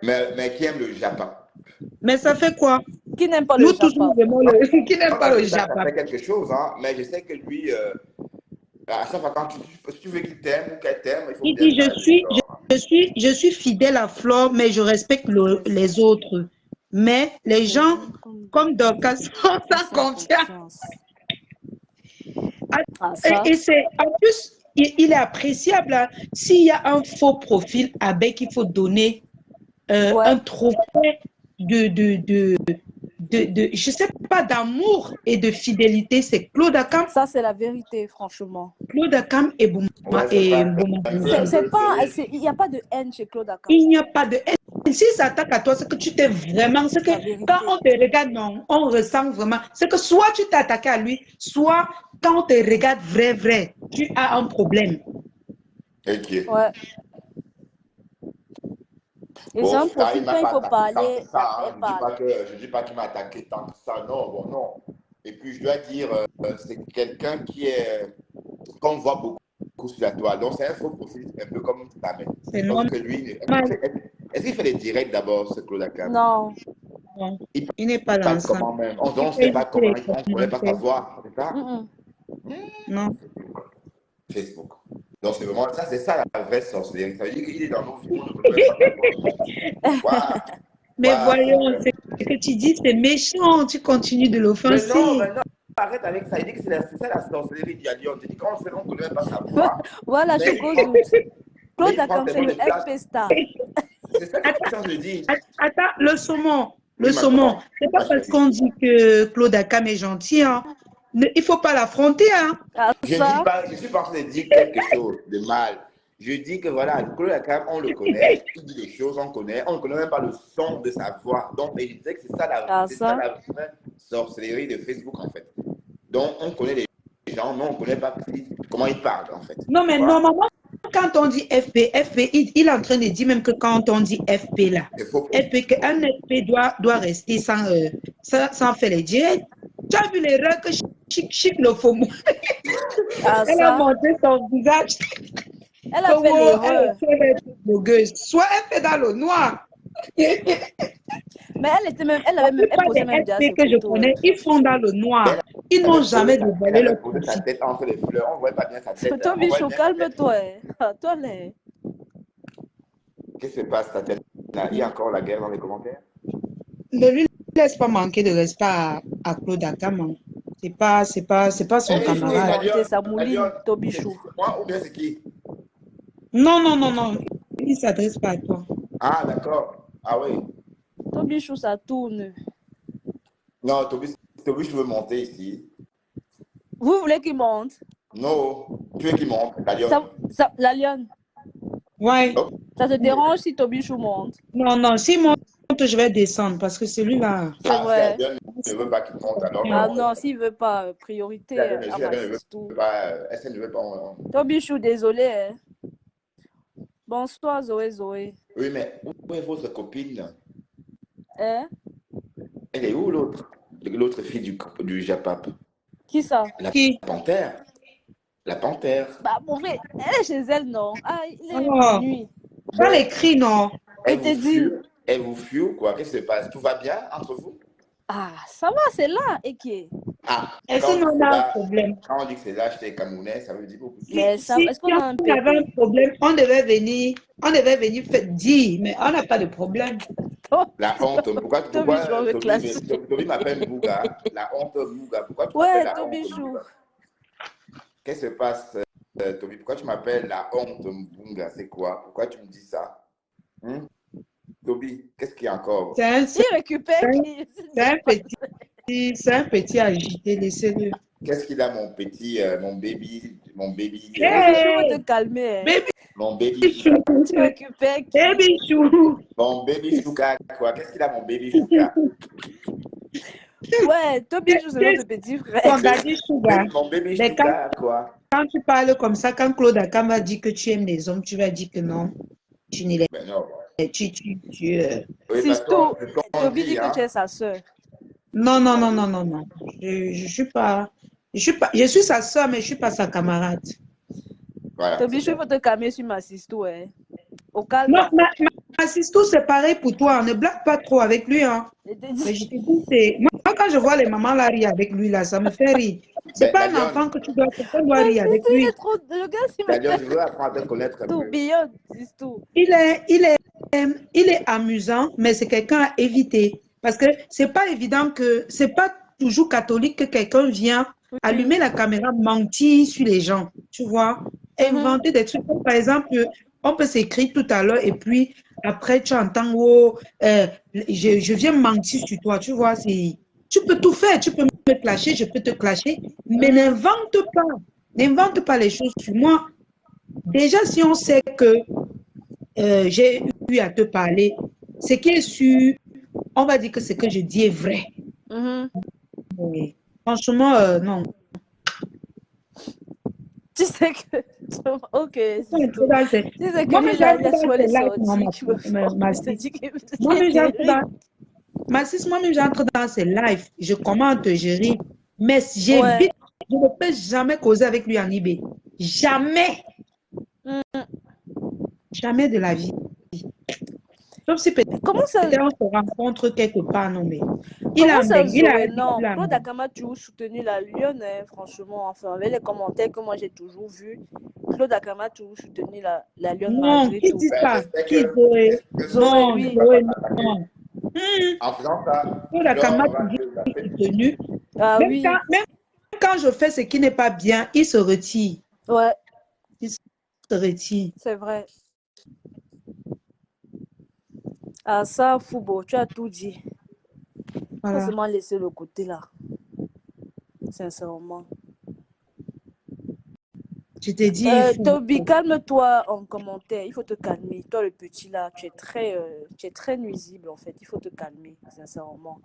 Mais qui aime le Japa? Mais ça fait quoi? Qui n'aime pas le Nous toujours Japa? vraiment qui n'aime Non, pas parce le que ça Japa. fait quelque chose, hein. Mais je sais que lui, à chaque fois quand si tu veux qu'il t'aime ou qu'elle t'aime, il faut Il bien dit, faire des efforts. je suis fidèle à Flore, mais je respecte les autres. Mais les gens, comme Dorcas, sont sans confiance. Ah, ça, Et c'est, en plus, il est appréciable, hein. S'il y a un faux profil avec, il faut donner un ouais, trophée je sais pas, d'amour et de fidélité, c'est Claude Akam. ça c'est la vérité, franchement. Claude Akam et Bouma Ouais, c'est et pas Bouma un peu, Bouzou. C'est pas, c'est- il n'y a pas de haine chez Claude Akam. Il n'y a pas de haine. S'il s'attaque à toi, c'est que tu t'es vraiment, c'est que La vérité. quand on te regarde, non, on ressent vraiment, c'est que soit tu t'es attaqué à lui, soit quand on te regarde vrai, tu as un problème. Ok. Ouais. Et Bon, c'est un ça, il profil, m'a quand il pas faut attaqué tant parler, que ça, hein. elle parle. Je dis pas qu'il m'a attaqué tant que ça, non, bon, non. Et puis, je dois dire, c'est quelqu'un qui est, qu'on voit beaucoup sur la toile. Donc, c'est un faux profil, un peu comme ta mère. C'est Parce normal. que lui, est-ce qu'il fait les directs d'abord, ce Claude Akam? Non. Non, Il il n'est pas dans parle ça. comment même? On ne Il sait pas comment, fait on ne connaît pas sa voix, c'est ça? Non. Facebook. Donc, c'est vraiment, ça, c'est ça la vraie sorcellerie. Ça veut dire qu'il est dans nos vies, on ne connaît même pas sa voix. Waouh! Mais Waouh, voyons, ce que tu dis, c'est méchant, tu continues de l'offenser. mais non, arrête avec ça. Il dit que c'est ça la sorcellerie du Lyon. Il dit qu'on ne connaît même pas sa voix. Voilà, Mais Chocozout. Claude il prend Akam, c'est tellement le de place. FP Star. C'est ça que je suis en train de dire. Attends, le saumon, Oui, ma saumon, chère. c'est pas Ma parce chérie. qu'on dit que Claude Akam est gentil, hein. Il faut pas l'affronter, hein. Ah, Je ça, ne suis pas en train de dire quelque chose de mal. Je dis que voilà, Claude Akam, on le connaît, il dit des choses, on ne connaît même pas le son de sa voix. Donc, et je disais que c'est ça Ah, c'est ça. ça la vraie sorcellerie de Facebook, en fait. Donc, on connaît les gens, mais on ne connaît pas comment ils parlent, en fait. Non, mais Voilà. normalement, quand on dit FP, il est en train de dire même que quand on dit FP là, C'est faux. qu'un FP doit rester sans faire les directs. Tu as vu l'erreur que Chic le faux mot. Ah, Elle a ça. montré son visage. Elle a fait l'erreur. Soit elle fait dans le noir. Mais elle posait même déjà ses que je photos. connais, ils sont dans le noir. Ils n'ont jamais dévoilé Elle leur avait posé sa profil. tête entre les fleurs. On ne voyait pas bien sa tête. Toi, On voyait Bichou, bien sa tête. calme-toi. Ah, toi, là. Qu'est-ce qui se passe, ta tête là? Il y a encore la guerre dans les commentaires? Ne lui laisse pas manquer de respect à Claude Akam. C'est pas son Eh, camarade. Écoutez, ça mouline, Lyon, Tobichou. c'est moi ou bien c'est qui? Non. Il ne s'adresse pas à toi. Ah, d'accord. Ah oui. Tobichou, ça tourne. Non, Toby, je veux monter ici. Vous voulez qu'il monte? Non, tu veux qu'il monte, la Lyon. La lionne. Ouais. Oh. Ça te dérange si Tobichou monte? Non. S'il monte, je vais descendre parce que celui-là. C'est vrai. Si la Lyon ne veut pas qu'il monte, alors. Ah non, s'il ne veut pas, priorité à Massistou. Est-ce qu'elle ne veut pas? Tobichou, désolé. Hein. Bonsoir, Zoé. Oui, mais où est votre copine? Hein? Elle est où l'autre fille du Japap? Qui ça? La Qui? panthère. La panthère. Bah, mon frère, elle est chez elle, non? Ah, il est Oh. minuit. Pas les cris, non. Elle te dit. Elle vous fuit ou quoi? Qu'est-ce qui se passe? Tout va bien entre vous? Ah, ça va, c'est là, et qui est? Ah, Est-ce qu'on a un problème? quand on dit que c'est là, j'étais Camerounais, ça veut dire beaucoup. Mais ça, est-ce qu'on a un on avait un problème, on devait venir faire dire, mais on n'a pas de problème. La honte, pourquoi Toby m'appelle Mouga? La honte Mouga, pourquoi tu m'appelles la honte Mouga? Qu'est-ce qui se passe, Toby? Pourquoi tu m'appelles la honte Mouga? C'est quoi? Pourquoi tu me dis ça? Toby, qu'est-ce qu'il y a encore? Il récupère. C'est un petit agité, laissez-le. Qu'est-ce qu'il a, mon petit, mon baby? Je vais te calmer. Baby. Mon baby. Tu récupères. Baby chou. Mon baby chouka, quoi? Qu'est-ce qu'il a, mon baby chouka? Ouais, Toby, c'est notre petit frère. Ton baby chouga. Mon baby chouka, quoi? Quand tu parles comme ça, quand Claude Akam va dire que tu aimes les hommes, tu vas dire que non. Tu n'es Ben non. Oui, Sisto, Toby dit que tu es sa soeur. Non. Je suis sa soeur, mais je suis pas sa camarade. Voilà, Ton c'est bichou, il bien. faut te calmer sur ma sisto, hein. Au calme, Non, là. ma sister, c'est pareil pour toi. Ne blague pas trop avec lui, hein. Je te Mais dis, je te dis, c'est... Moi, quand je vois les mamans là rire avec lui, là, ça me fait rire. C'est Ben, pas la un enfant lionne, que tu dois... Quelqu'un doit ma rire avec sisto, il est lui. trop. Le gars, s'il me la lionne, fait je veux apprendre à te connaître un tout, peu. beyond, sisto. Il est, il est, il est amusant, mais c'est quelqu'un à éviter. Parce que c'est pas évident que... C'est pas toujours catholique que quelqu'un vient Oui. allumer la caméra, mentir sur les gens. Tu vois? Mhm. Inventer des trucs. Comme par exemple, on peut s'écrire tout à l'heure et puis après tu entends, oh, je viens mentir sur toi. Tu vois? Tu peux tout faire. Tu peux me clasher, je peux te clasher. Mais Mhm. n'invente pas. N'invente pas les choses sur moi. Déjà, si on sait que j'ai eu à te parler, ce qui est sûr, on va dire que ce que je dis est vrai. Mhm. Mais franchement, non. Tu sais que. Ok, Moi, c'est tout. Tu sais que lui, j'ai là, entré dans laisse-moi ses les lives, non, sorties qui me font. ma Je te sis. dis que Moi-même, c'est j'entre dans, terrible. ma sis, moi-même, j'entre dans ses lives. Je commente, je ris. Mais Ouais. j'évite, je ne peux jamais causer avec lui en IB. Jamais, Mm. jamais de la vie. Sauf si Mais comment ça. peut-être on se rencontre quelque part, non, mais Comment ça, il a Zoé? Non, un Claude beng. Akama, tu as soutenu la Lyon, hein, franchement. Enfin, avec les commentaires que moi j'ai toujours vus, Claude Akama, tu as soutenu la Lyon Non, malgré qui tout. dit Ben, je ça? sais Qui que, Zoé? Zoé, Non, je ne oui. vais pas Zoé, t'attaquer. non. Hum, En faisant ça, Claude Akama, l'homme va tu te taper. dis soutenu. Ah oui. Même quand je fais ce qui n'est pas bien, il se retire. Ouais, Il se retire. c'est vrai. Ah, ça, Foubo, tu as tout dit. Faut Voilà. seulement laisser le côté là, sincèrement. Je te dis, il faut. Toby, calme-toi en commentaire. Il faut te calmer. Toi, le petit là, tu es très nuisible en fait. Il faut te calmer, sincèrement.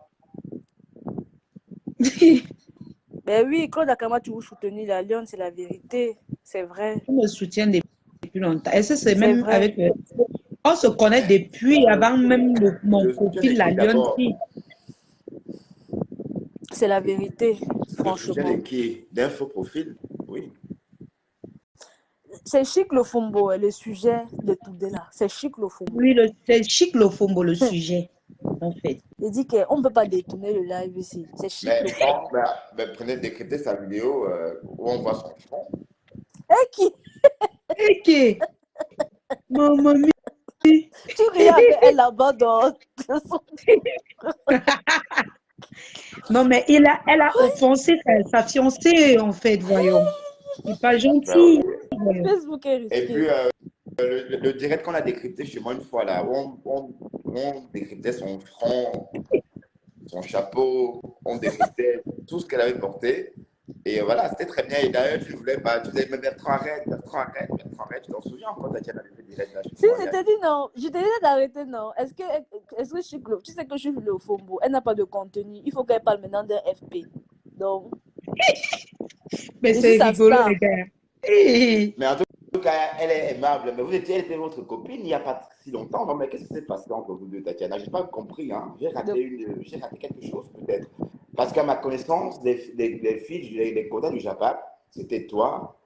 Ben oui, Claude Akama, tu vous soutenir la Lyon, c'est la vérité. C'est vrai. On me soutient depuis longtemps. Et ça, c'est C'est même vrai. avec. On se connaît depuis avant même mon Le soutien profil, de la qui Lyon. d'abord? C'est la vérité, Le soutien de franchement. qui? D'un faux profil? Oui. C'est chic le fumbo, le sujet de tout de là. C'est chic le fumbo. Oui, c'est chic le fombo, le sujet, en fait. Il dit qu'on ne peut pas détourner le live ici. C'est chic le Mais bon, fumbo. prenez, décryptez sa vidéo où on voit son front. Et qui? Ok, maman mia. Tu ris avec elle là-bas dans... Non, mais elle a offensé sa fiancée, en fait, voyons. C'est pas Ben oui. gentil, voyons. Facebook est Et puis, risqué. le direct qu'on a décrypté chez moi une fois là, on décryptait son front, son chapeau, on décryptait tout ce qu'elle avait porté. Et voilà, c'était très bien. Et d'ailleurs, tu ne voulais pas, tu disais, mais Bertrand, arrête, Bertrand, arrête, Bertrand, arrête. Tu t'en souviens quand Tatiana avait fait direct là chez Si, moi je t'ai dit non. Je t'ai dit d'arrêter, non. Est-ce que je suis le... Tu sais que je suis le fumbo. Elle n'a pas de contenu. Il faut qu'elle parle maintenant d'un FP. Donc, Mais je suis c'est sa rigolo, star. les gars. Hey. Mais en tout cas, elle est aimable. Mais elle était votre copine il n'y a pas si longtemps. Non, mais qu'est-ce qui s'est passé entre vous deux, Tatiana? Je n'ai pas compris. Hein. J'ai raté quelque chose peut-être. Parce qu'à ma connaissance, des filles, des quotas du Japon, c'était toi,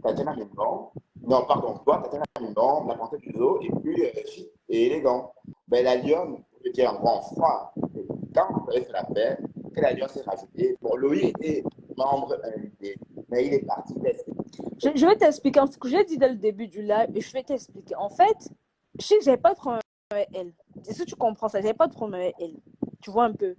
Tatiana Mimban. Non, pardon, toi, Tatiana Mimban, la princesse du zoo, et puis chic et élégant. Mais la lionne, était un grand froid. Et quand vous avez fait la paix, que la lionne s'est rajoutée, bon, Loïc était membre invité, mais il est parti. Je vais t'expliquer ce que j'ai dit dès le début du live et je vais t'expliquer. En fait, je sais que j'avais pas de problème avec elle. Est-ce que tu comprends ça? J'avais pas de problème avec elle. Tu vois un peu.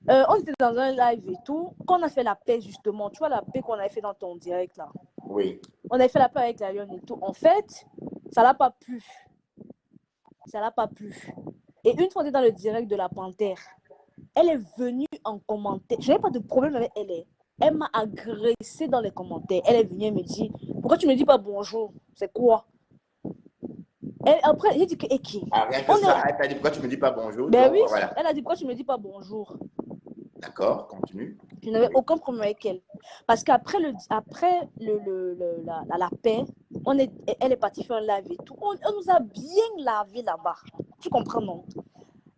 On était dans un live et tout. Quand on a fait la paix, justement, tu vois la paix qu'on avait fait dans ton direct là. Oui. On avait fait la paix avec la lionne et tout. En fait, ça l'a pas plu. Ça l'a pas plu. Et une fois on était dans le direct de la Panthère, elle est venue en commentaire. Je n'avais pas de problème avec elle. Elle m'a agressé dans les commentaires. Elle est venue et me dit, pourquoi tu me dis pas bonjour? C'est quoi? Après, j'ai dit que qui? Rien que ça, elle t'a dit pourquoi tu me dis pas bonjour. Ben Donc, oui, voilà. elle a dit pourquoi tu me dis pas bonjour? D'accord, continue. Je n'avais aucun problème avec elle. Parce qu'après la paix, elle est partie faire un live et tout. On nous a bien lavé là-bas. Tu comprends, non?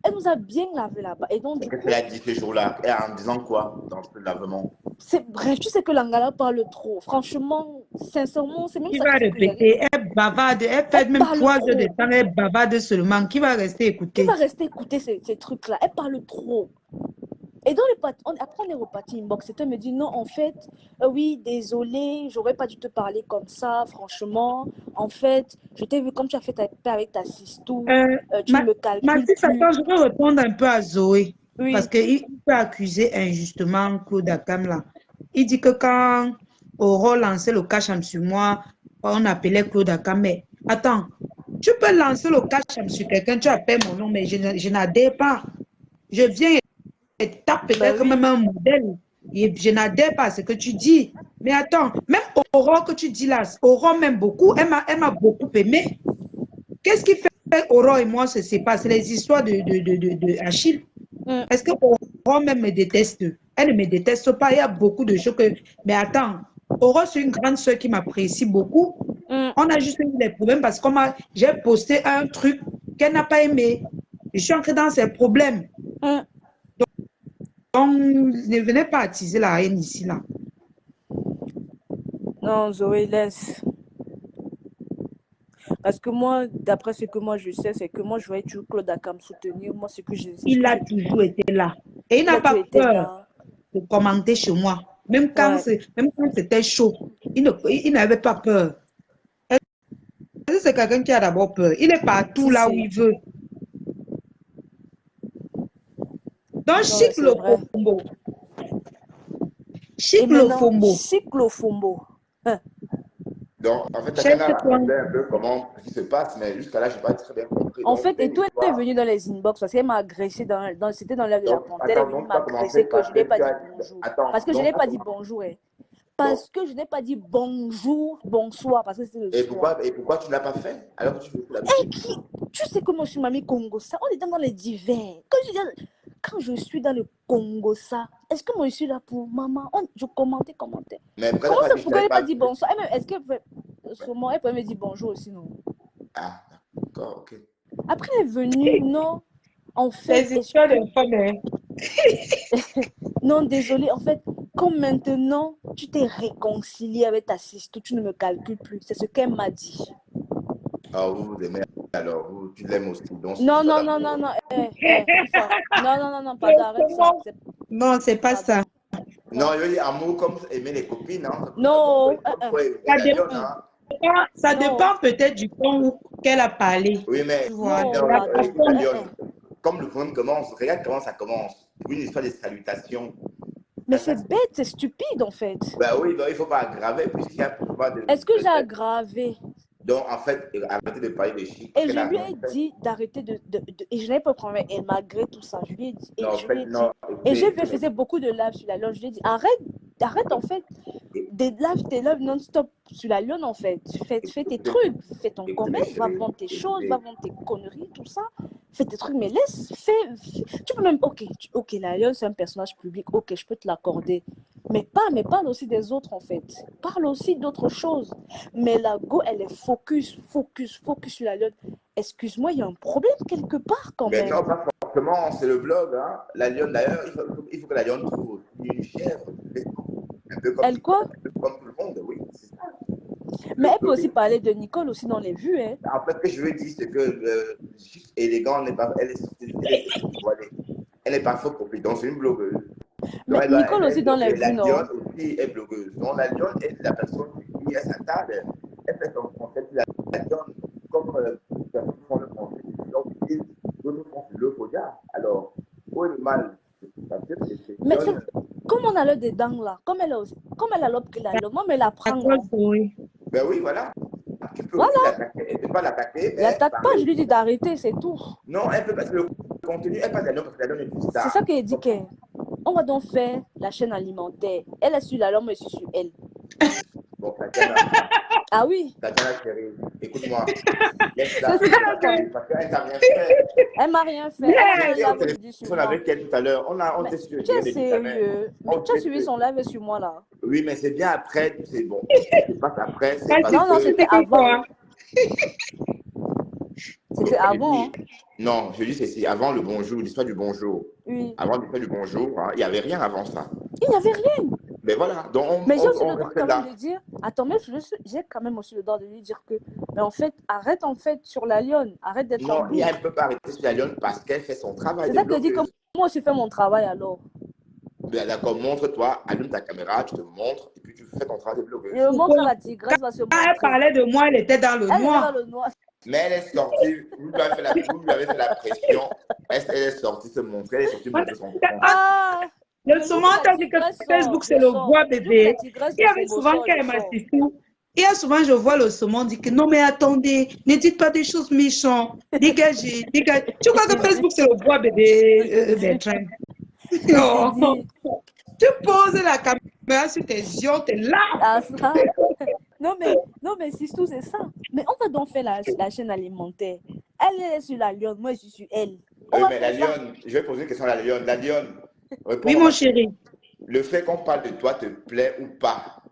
Elle nous a bien lavé là-bas. Et donc, Qu'est-ce qu'elle a dit ce jour-là? Et en disant quoi dans ce lavement? bref, tu sais que l'Angala parle trop. Franchement, Sincèrement, c'est même Qui ça va qui fait que répéter? Elle bavarde, elle fait elle même parle 3 heures de trop. temps, elle bavarde seulement. Qui va rester Qui écouter? va rester écouter ces trucs-là? Elle parle trop. Et dans après, on est reparti inbox. C'était me dit non, en fait, oui, désolé, j'aurais pas dû te parler comme ça, franchement. En fait, je t'ai vu comme tu as fait ta paix avec ta sistou, Euh, tu ne Ma- me calcules Mathis, plus. attends, je vais répondre un peu à Zoé. Parce Oui, qu'il peut accuser injustement Claude Akam là. Il dit que quand Aurore lançait le cash sur moi, on appelait Claude Akam. Mais attends, tu peux lancer le cash sur quelqu'un, tu appelles mon nom, mais je n'adhère pas. Je viens et tape bah peut-être même oui. un modèle. Et je n'adhère pas à ce que tu dis. Mais attends, même Aurore que tu dis là, Aurore m'aime beaucoup, elle m'a beaucoup aimé. Qu'est-ce qui fait Aurore et moi se séparent? C'est les histoires de Achille. Mm, Est-ce que Aurore même me déteste? Elle ne me déteste pas. Il y a beaucoup de choses que... Mais attends, Aurore, c'est une grande soeur qui m'apprécie beaucoup. mm, On a juste eu des problèmes parce que j'ai posté un truc qu'elle n'a pas aimé. Je suis entrée dans ses problèmes. mm. Donc, ne venez pas attiser la haine ici, là. Non, Zoé, laisse. Parce que moi, d'après ce que moi je sais, c'est que moi, je voyais toujours Claude Akam soutenir. Moi, c'est ce Il que a j'ai toujours toujours vu. été là. Et il Il n'a a toujours pas été peur là. de commenter chez moi. Ouais. Même quand c'était chaud, il n'avait pas peur. C'est quelqu'un qui a d'abord peur. Il est partout Si, là où si. il veut. Donc, Non, mais chic c'est le vrai. fombo. Et Chic le maintenant, fombo. Cyclofombo. Hein. Donc, en fait, Tatiana Cherche-toi. racontait un peu comment ce qui se passe, mais jusqu'à là, je n'ai pas très bien compris. En Donc, fait, c'est et une toi, elle est histoire. venue dans les inbox parce qu'elle m'a agressé c'était dans l'heure de la Donc, ponte. Elle est attends, venue donc tu vas m'agresser commencer que je par ne lui ai que pas tu dit as. bonjour. Attends, Parce que je donc, n'ai pas dit bonjour. Hein. donc, Parce que je n'ai pas dit bonjour, bonsoir, parce que c'était le soir. et pourquoi tu ne l'as pas fait alors que tu fais Et l'habitude? qui Tu sais comment je suis mamie Congo ça? On est dans les divers. Quand je suis dans le Congo ça, est-ce que moi je suis là pour maman? Je commentais. Mais pourquoi tu Comment n'as pas ça, dit je pourquoi t'avais elle n'a pas pas dit vu? bonsoir? Est-ce qu'elle peut, sûrement, elle peut me dire bonjour aussi, non? Ah, d'accord, ok. Après, elle est venue, non, en fait, Les histoires de femmes. Hein. non, désolé, en fait, comme maintenant, tu t'es réconcilié avec ta sister, tu ne me calcules plus. C'est ce qu'elle m'a dit. Ah, vous vous aimez alors, tu l'aimes aussi, donc c'est une Non, histoire non, non, non, d'amour. non, non, non, non, non, pardon, arrête ça. Non, c'est pas ça. Pardon, Non, non. il y a amour comme aimer les copines, hein. Non, Comme toi et Ça la lionne, dépend, hein. ça non, dépend peut-être du ton qu'elle a parlé. Oui, mais Tu vois, non, la pardon. écoute, la personne. lionne, comme le poème commence, regarde comment ça commence. Pour une histoire de salutations. Mais c'est bête, c'est stupide en fait. Ben oui, donc il ne faut pas aggraver puisqu'il y a pas de. Est-ce que j'ai aggravé? Donc, en fait, arrêtez de parler de chic. Parce Et qu'elle je n'a lui rien ai fait. dit d'arrêter et je n'avais pas de problème. Et malgré tout ça, je lui ai dit, et Non, en je lui ai fait, dit, non, et j'ai écoutez, vu, elle faisait beaucoup de lives sur la lune. Je lui ai dit, arrête en fait, tes lives non-stop sur la lune en fait. Fais tes trucs, fais ton écoutez, mes commerce, va chéris, vendre tes choses, va écoutez. vendre tes conneries, tout ça. Fais tes trucs, mais tu peux même, ok, la lune c'est un personnage public, ok, je peux te l'accorder. Mais parle aussi des autres en fait. Parle aussi d'autres choses. Mais la go, elle est focus sur la lune. Excuse-moi, il y a un problème quelque part quand Mais même. non, pas forcément, c'est le blog. Hein. La lionne, d'ailleurs, il faut que la lionne trouve une chèvre. Un peu Elle quoi? comme tout le monde, oui, c'est ça. Mais elle peut aussi parler de Nicole aussi dans les vues. Hein. En fait, ce que je veux dire, c'est que Chic élégant n'est pas. Elle est voilée. Elle n'est pas faux profil, donc c'est une blogueuse. Donc Mais Nicole aussi dans les la vues, non? lionne aussi est blogueuse. Donc la lionne est la personne qui est à sa table. Elle fait son concept. La lionne, comme les personnes font le concept, donc ils donnent le podia. Alors, où est le mal? Mais comme on a le dedans là, comme elle a l'opque la langue, moi, mais la prend. D'accord, oui. Ben oui, voilà. Tu peux Voilà. aussi l'attaquer. Elle ne peut pas l'attaquer. L'attaque pas, je lui dis d'arrêter, c'est tout. Non, elle peut pas. Le contenu, elle passe la lionne parce que la lionne est une star. C'est ça qu'elle dit qu'on va donc faire la chaîne alimentaire. Elle est sur la langue, mais je suis sur elle. Bon, Tatiana. Ah oui. Tatiana chérie, écoute-moi. C'est ça, Parce qu'elle t'a rien fait. Elle m'a rien fait. Elle a un J'étais au live dit sur téléphone moi. avec elle tout à l'heure. On Mais était sur tu es sérieux? Mais tu as suivi son live sur moi là? Oui, mais c'est bien après, c'est bon. Ce qui se passe après, c'est parce Non, non, que. c'était avant. C'était avant. Hein. Non, je dis c'est avant le bonjour, l'histoire du bonjour. Oui. Avant l'histoire du bonjour, hein, il n'y avait rien avant ça. Il n'y avait rien. Mais voilà, donc Mais j'ai aussi le droit quand même de dire, Attends, mais j'ai quand même aussi le droit de lui dire que, mais en fait, arrête en fait sur la lionne, arrête d'être en Non, double. elle ne peut pas arrêter sur la lionne parce qu'elle fait son travail C'est de ça que je dis que blogueuse. moi aussi fais mon travail alors. Ben, d'accord, montre-toi, allume ta caméra, tu te montres et puis tu fais ton travail de blogueuse. Je montre à la tigresse va se Quand elle montrer. parlait de moi, elle était dans le Elle est noir. dans le noir. Mais elle est sortie, vous lui avez fait la pression, elle est sortie se montrer, elle est sortie montrer son compte. Ah! Le saumon t'a dit que Facebook, c'est le bois bébé. Il y avait souvent quand elle m'assiste. Il y a souvent, je vois le saumon dit que non, mais attendez, ne dites pas des choses méchantes. Dégagez, dégagez. Tu crois que Facebook, c'est le bois bébé, Bertrand? Non. Tu poses la caméra sur tes yeux, t'es là. Ah, ça. Non, mais c'est tout, c'est ça. Mais on va donc faire la chaîne alimentaire. Elle est sur la lionne, moi je suis sur elle. Oui, mais la lionne, je vais poser une question à la lionne. La lionne, oui, mon chéri. Le fait qu'on parle de toi te plaît ou pas?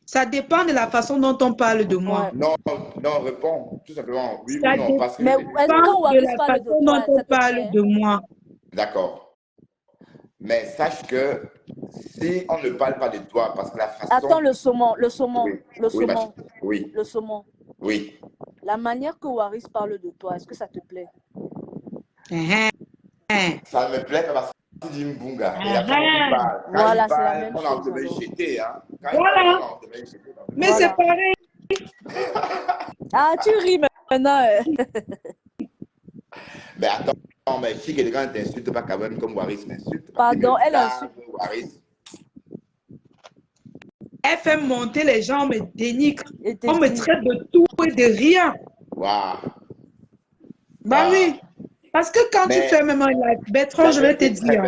Ça dépend de la façon dont on parle de moi. Non, non, réponds tout simplement oui ça ou non. Parce que mais est-ce qu'on de la façon dont on parle de moi. D'accord. Mais sache que si on ne parle pas de toi, parce que la façon... Attends, le saumon. Oui. Le saumon. Oui. La manière que Waris parle de toi, est-ce que ça te plaît? Ça me plaît parce que tu dis Mbunga. Et après, on parle. Quand Voilà, il parle, c'est la même on a envie de chose. me jeter. Hein. Quand Voilà. il parle, on a envie de me jeter. Mais c'est pareil. Ah, tu ris maintenant. Mais attends, mais si quelqu'un ne t'insulte pas quand même comme Waris m'insulte. Pardon, elle insulte. Waris. Elle fait monter les gens, on me dénigre. On me traite de tout et de rien. Waouh. Bah oui. Parce que quand tu fais même un live, Bertrand, je vais te dire.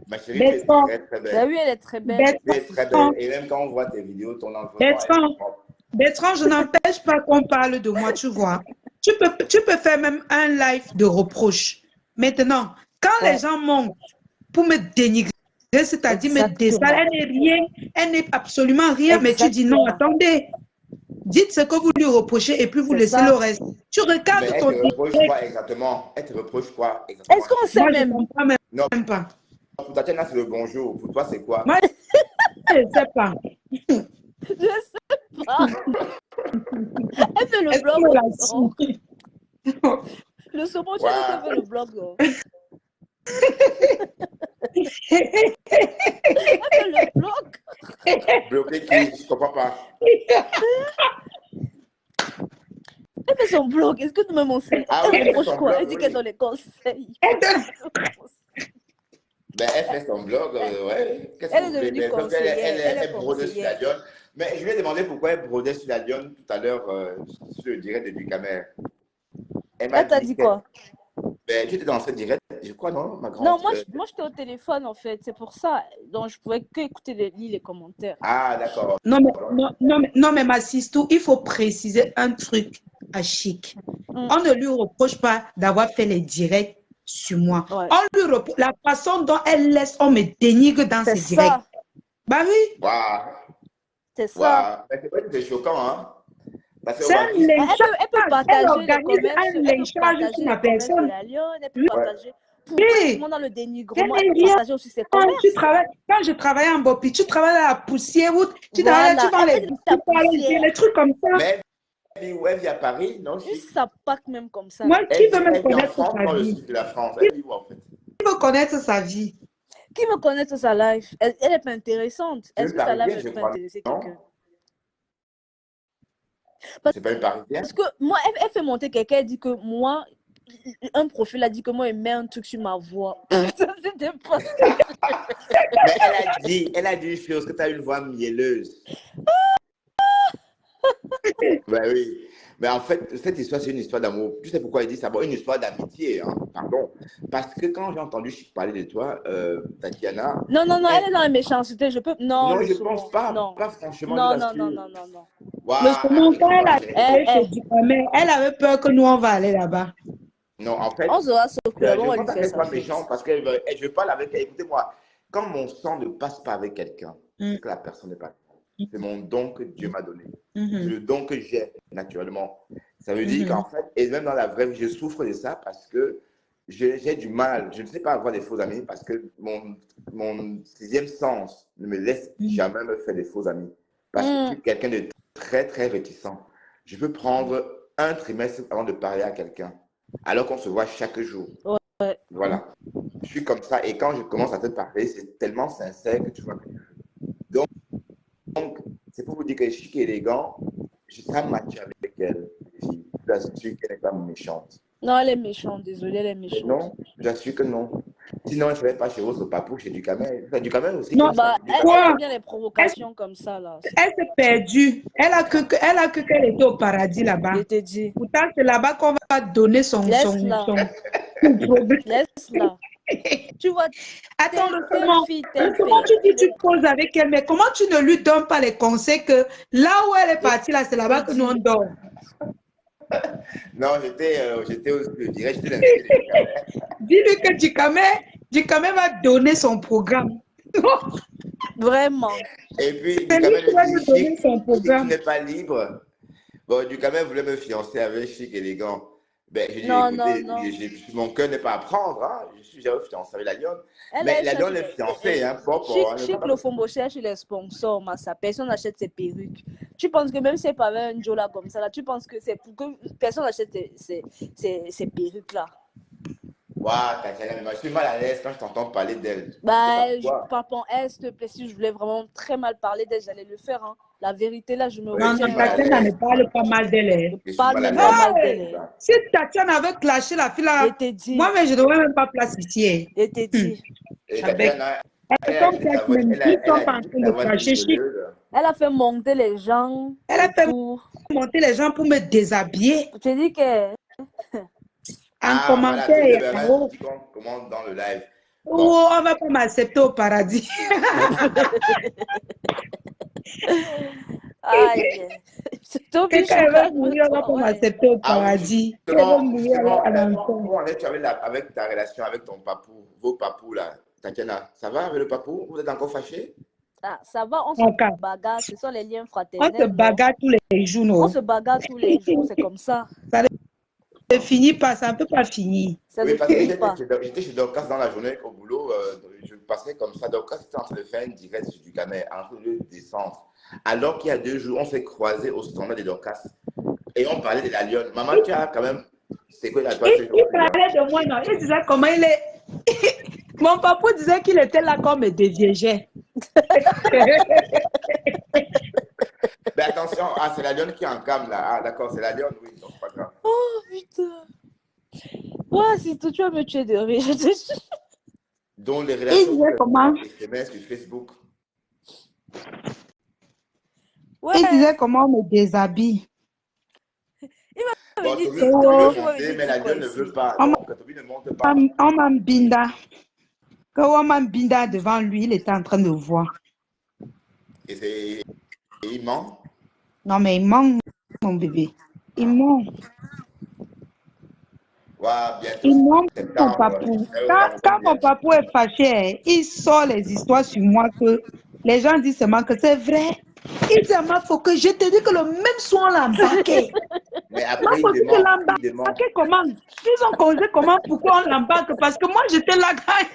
Ma chérie, tu es très, très belle. Bah oui, elle est très belle. Tu es très belle. Et même quand on voit tes vidéos, ton environnement. Bertrand, je n'empêche pas qu'on parle de moi, tu vois. Tu peux faire même un live de reproche. Maintenant, quand les gens montent pour me dénigrer, c'est-à-dire me descendre, elle n'est rien, elle n'est absolument rien, mais tu dis non, attendez. Dites ce que vous lui reprochez et puis vous laissez le reste. Tu regardes ton direct. Elle te reproche quoi exactement? Elle te reproche quoi exactement? Est-ce qu'on sait même? Non, même pas. Pour Tatiana, c'est le bonjour. Pour toi, c'est quoi? Moi, je ne sais pas. Je ne sais pas. Elle fait le blog. Le saumon, tu as fait le blog. Elle fait le blog. Bloquer qui? Je comprends pas. Elle fait son blog. Est-ce que nous-mêmes on sait? Elle reproche quoi? Elle dit qu'elle donne les conseils. Ben, elle fait son blog, ouais. Elle est devenue conseillère. Elle est brodée sur la lionne. Mais je lui ai demandé pourquoi elle brodait sur la lionne tout à l'heure sur le direct de Ducamer. Elle t'a dit quoi? Ben, tu étais dans ce direct, je crois, non, ma grande? Non, moi j'étais au téléphone en fait, c'est pour ça. Donc je pouvais que écouter lire les commentaires. Ah, d'accord. Non, mais ma sister, il faut préciser un truc à Chic. On ne lui reproche pas d'avoir fait les directs sur moi. Ouais. On lui reproche la façon dont elle laisse, on me dénigre dans ses directs. Bah oui. Waouh. C'est ça. Mais c'est vrai que c'est choquant, hein. C'est un lynchage. Elle peut partager un lynchage sur ma personne. Elle peut partager. Pourquoi dans le dénigrement, elle peut partager aussi ses commerces. Quand je travaillais en Bopi, tu travailles à la poussière, tu vends les trucs comme ça. Mais elle vit à Paris, non? Juste ça pack même comme ça. Moi, qui veut me connaître sa dans le vie? sud de la France. Elle vit où, en fait? Qui veut connaître sa vie? Qui veut connaître sa life? Elle est pas intéressante. Est-ce que sa life peut intéresser quelqu'un? C'est pas une parisienne? Parce que moi, elle fait monter quelqu'un, elle dit que moi, un profil a dit que moi, il met un truc sur ma voix. C'était pas ça. Mais elle a dit une chose, que tu as une voix mielleuse. Ben oui. Mais en fait, cette histoire, c'est une histoire d'amour. Tu sais pourquoi elle dit ça? Bon, une histoire d'amitié, hein. Pardon. Parce que quand j'ai entendu parler de toi, Tatiana... Non, elle est dans la méchanceté. Je peux... Non, je ne pense pas. Non. Pas franchement. Non. Wow. Le saumon, elle avait peur que nous, on va aller là-bas. Non, en fait... On sera surpris. Je pense qu'elle soit méchante parce que je parle avec elle. Écoutez-moi, quand mon sang ne passe pas avec quelqu'un, c'est que la personne n'est pas... C'est mon don que Dieu m'a donné. C'est le don que j'ai naturellement. Ça veut dire qu'en fait, et même dans la vraie vie, je souffre de ça parce que j'ai du mal. Je ne sais pas avoir des faux amis parce que mon sixième sens ne me laisse jamais me faire des faux amis. Parce que je suis quelqu'un de très, très réticent. Je peux prendre un trimestre avant de parler à quelqu'un, alors qu'on se voit chaque jour. Ouais. Voilà. Je suis comme ça. Et quand je commence à te parler, c'est tellement sincère que tu vois. Donc, c'est pour vous dire que je suis élégant. Je sais matcher avec elle. Je l'assure qu'elle n'est pas méchante. Non, elle est méchante, désolée, elle est Mais méchante. non, j'assure que non. Sinon, elle ne serait pas chez votre papou, chez Ducamel. Enfin, Ducamel aussi. Non, comme ça, Bah, chez elle Ducamel. aime bien les provocations comme ça, là. Elle s'est perdue. Elle a que qu'elle était au paradis là-bas. Je te dis, Pourtant, c'est là-bas qu'on va donner son laisse-la, problème. laisse-la. Tu vois, Attends, telle fille, tel comment père. tu dis tu causes avec elle, mais comment tu ne lui donnes pas les conseils que là où elle est partie, là, c'est là-bas que nous on dort. Non, j'étais je dirais, j'étais l'invité de Ducamel. Dis-lui que Ducamel va donner son programme. Vraiment. Et puis, C'est lui Ducamel qui va me nous dit, donner Chic, son tu programme. n'es pas libre. Bon, Ducamel voulait me fiancer avec Chic élégant. Ben, j'ai dit, Non, écoutez, non, non. mon cœur n'est pas à prendre. Hein. Je suis déjà fiancé avec la lionne. Elle, Mais elle la lionne cherche est fiancée, hein, pas pour. Hein, Chic Lofombo cherche les sponsors, Massa. Personne n'achète ses perruques. Tu penses que même si c'est pas avec un Jola comme ça, là, tu penses que c'est pour que personne n'achète ces perruques-là. Waouh, Tatiana, mais je suis mal à l'aise quand je t'entends parler d'elle. Bah, C'est pas toi. pardon, s'il te plaît, si je voulais vraiment très mal parler d'elle, j'allais le faire. Hein. La vérité, là, je me Oui, Non, je suis non, retiens. mal à Tatiana ne l'aise. parle pas mal d'elle. Je Je suis parle mal à même pas l'aise. mal d'elle. Hey, si Tatiana avait clashé la fille Je là, t'ai dit, moi-même je ne devrais même pas place ici. je t'ai dit. Et Avec. Tatiana, Elle elle a comme dit que ça, même, ils elle sont a pas en dit que train ta de voix clasher. grivoleuse. Elle a fait monter les gens Elle a fait autour. monter les gens pour me déshabiller Je te dis que en Ah, voilà, commentaire. Tony Et Leverage en haut. dit qu'on commande dans le live. Bon, Oh, on va pas m'accepter au paradis. aïe. Toby, Quelqu'un va mourir, on va calme-toi, pas ouais. m'accepter au ah oui, paradis. Elle va mourir à l'enfer. comment en es-tu avec ta relation avec ton papou, vos papous là, Tatiana? Ça va avec le papou? Vous êtes encore fâchés? Ah, ça va, on se En cas, bagarre, ce sont les liens on se fraternels, non? bagarre tous les jours, On non? se bagarre tous les jours, c'est comme ça. Ça ne finit pas, ça ne peut pas finir. Ça Oui, ne parce que finit pas. j'étais chez Dorcas dans la journée au boulot, je passais comme ça. Dorcas était en train de faire une direct sur du Canet, en train de descendre. Alors qu'il y a 2 jours, on s'est croisés au standard de Dorcas et on parlait de la lionne. Maman, tu as quand même. C'est quoi la toi ce Il jour-là? parlait de moi, non? Il disait comment il est. Mon papa disait qu'il était là comme me déviégeait. Mais attention, ah, c'est la lionne qui est en cam là. Ah, d'accord, c'est la lionne, oui, donc pas grave. Oh putain. Ouais, si tu vas me tuer de rire, je te jure. Donc les Il relations disait comment? SMS sur Facebook. Ouais, Il disait comment on me déshabille. Bon, dit, Toby Oh, veut tu m'avais monter, dit mais la quoi lionne ne veut ici? pas. on Donc Toby ne monte pas. m'a binda. Quand on m'a binda devant lui, il était en train de voir. Et il ment. Non, mais il ment, mon bébé. Il ment. Waouh, bientôt Il ment, mon septembre. papou. Je serai au Quand Cameroun mon bientôt. papou est fâché, hein, il sort les histoires sur moi que les gens disent seulement que c'est vrai. Il dit à ma faut que je te dis que le même soir, on l'a embarqué. Mais Ma après, faut il que dément. Il l'embarqué dément. comment? Ils ont causé comment? Pourquoi on l'embarque? Parce que moi, j'étais là quand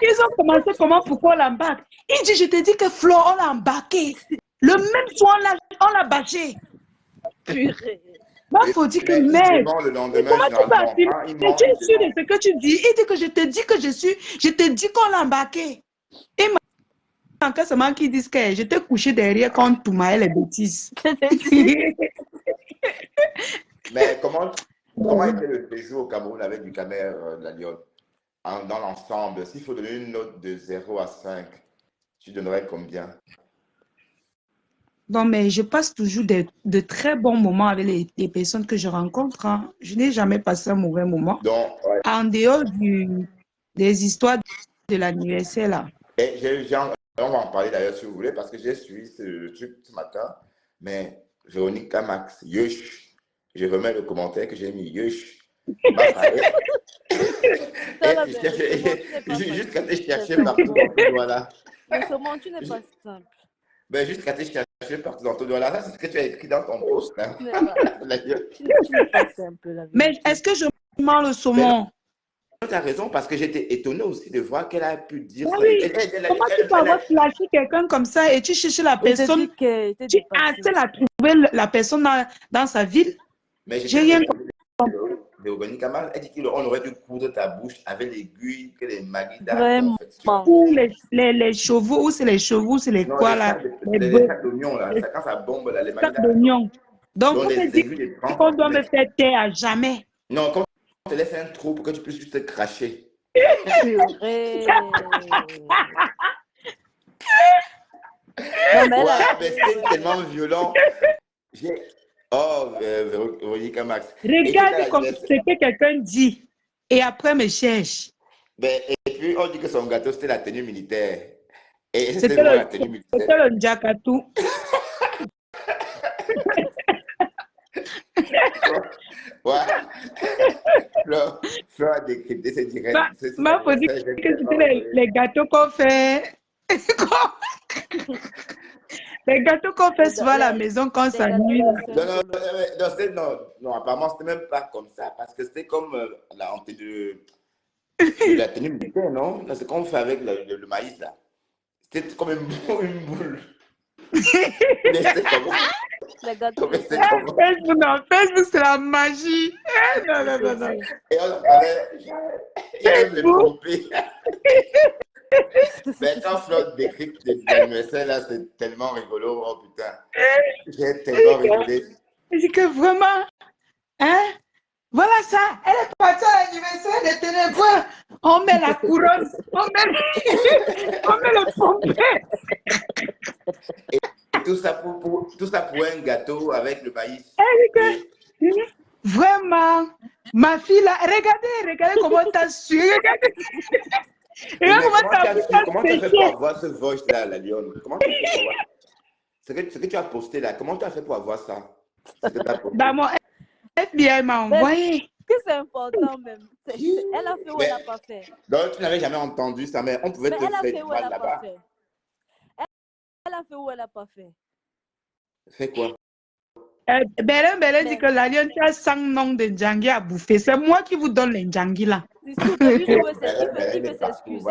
ils ont commencé comment? Pourquoi on l'embarque? Il dit, je te dis que Flo, on l'a embarqué. Le même soir, on l'a bâché. Purée. Moi, il Mais faut dire que il merde. dément le Mais lendemain, comment tu peux généralement. affirmer? Quand il Mais ment, tu es il sûr de dément. ce que tu dis? Il dit que je te dis que je te dis qu'on l'a embarqué. Il manque seulement qu'ils disent que j'étais couché derrière quand tu m'as les bêtises. Je te dis. Mais comment était le séjour au Cameroun avec du Camer, la lionne? Dans l'ensemble, s'il faut donner une note de 0 à 5, tu donnerais combien? Non, mais je passe toujours de très bons moments avec les personnes que je rencontre. Hein. Je n'ai jamais passé un mauvais moment. Donc, ouais. En dehors des histoires de l'anniversaire, là. Et on va en parler d'ailleurs si vous voulez, parce que j'ai suivi ce truc ce matin. Mais Véronique Camax, Yush, je remets le commentaire que j'ai mis, Yush. Juste quand tu cherchais partout dans ton doigt là. Mais comment tu n'es pas simple. Ben, juste quand tu cherchais partout dans ton doigt là, ça c'est ce que tu as écrit dans ton post. Hein. Tu n'es pas simple, la vie. Mais est-ce que je mens le saumon? tu as raison, parce que j'étais étonné aussi de voir qu'elle a pu dire Ah ça. oui. Comment tu peux avoir flashé quelqu'un comme ça et tu cherches la Et t'as personne, dit qu'elle était tu dépassée. as la trouver la personne dans sa ville? Mais J'ai j'étais rien surpris de Ogoni Kamal. Elle dit qu'on aurait dû coudre ta bouche avec l'aiguille que les Magida Vraiment. confectionnent. Ou les chevaux, ou c'est les chevaux, c'est les Non, quoi les là? sacs Les les bœufs, sacs d'oignons, là. les Quand ça bombe, là, les sacs Magida d'oignons. Donc, dont vous les me dites aiguilles de qu'on doit me transport. faire taire à jamais. Non, quand on te laisse un trou pour que tu puisses juste te cracher. Purée. Non, mais elle Ouais, a mais c'était tellement violent. Oh, Véronique Max. Regarde comme ce que quelqu'un dit et après me cherche. Ben, et puis, on dit que son gâteau, c'était la tenue militaire. Et c'était C'était vraiment la tenue militaire. le Njakatou. Ouais. Flo a décrypté ces directs. Ma faut dire que c'était les gâteaux qu'on fait. Les gâteaux qu'on fait souvent à la maison quand ça nuit. Non, apparemment, c'était même pas comme ça. Parce que c'était comme la hantée de la tenue militaire, non? C'est ce qu'on fait avec le maïs, là. C'était comme une boule. Mais c'est comment? Facebook, c'est la magie. Non. Et on avait. Il avait me tromper. Mais quand Flo décrit l'anniversaire, là, c'est tellement rigolo. Oh putain. J'ai tellement rigolé. Je dis que vraiment, hein? Voilà ça. Elle est partie à l'anniversaire de Ténébreux. On met la couronne. On met le pompé. Et tout ça pour un gâteau avec le maïs. Vraiment, ma fille là, regardez comment t'as su. Comment tu as fait pour avoir ce voice là, la lionne? Comment tu as fait pour avoir ce que tu as posté là? Comment tu as fait pour avoir ça? Dans mon FBI m'a envoyé. Que c'est important même. Elle a fait ou elle n'a pas fait. Donc tu n'avais jamais entendu ça, mais on pouvait te faire mal là-bas. Elle a fait ou elle n'a pas fait. Fait quoi? Belen dit que la lionne, tu as 100 noms de Ndjangi à bouffer. C'est moi qui vous donne les Ndjangi là. Il peut s'excuser.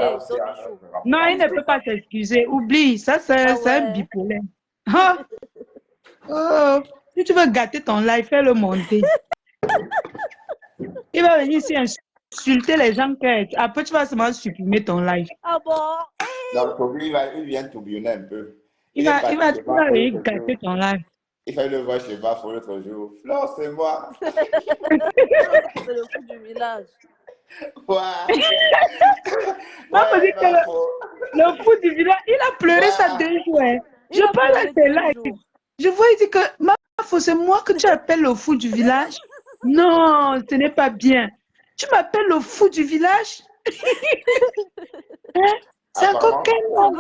Non, il ne peut pas s'excuser. Oublie, ça c'est un bipolaire. Oh, si tu veux gâter ton live, fais-le monter. Il va venir ici insulter les gens. Après, tu vas seulement supprimer ton live. Ah bon? Donc, Toby, il vient tourbillonner un peu. Il va venir gâter ton live. Il fallait le voir chez Bafo l'autre jour. Flore, c'est moi. C'est le fou du village. Ouais. Le fou du village, il a pleuré ça 2 jours. Je parle à tes lives. Je vois, il dit que c'est moi que tu appelles le fou du village. Non, ce n'est pas bien. Tu m'appelles le fou du village? Hein? C'est encore quel nom?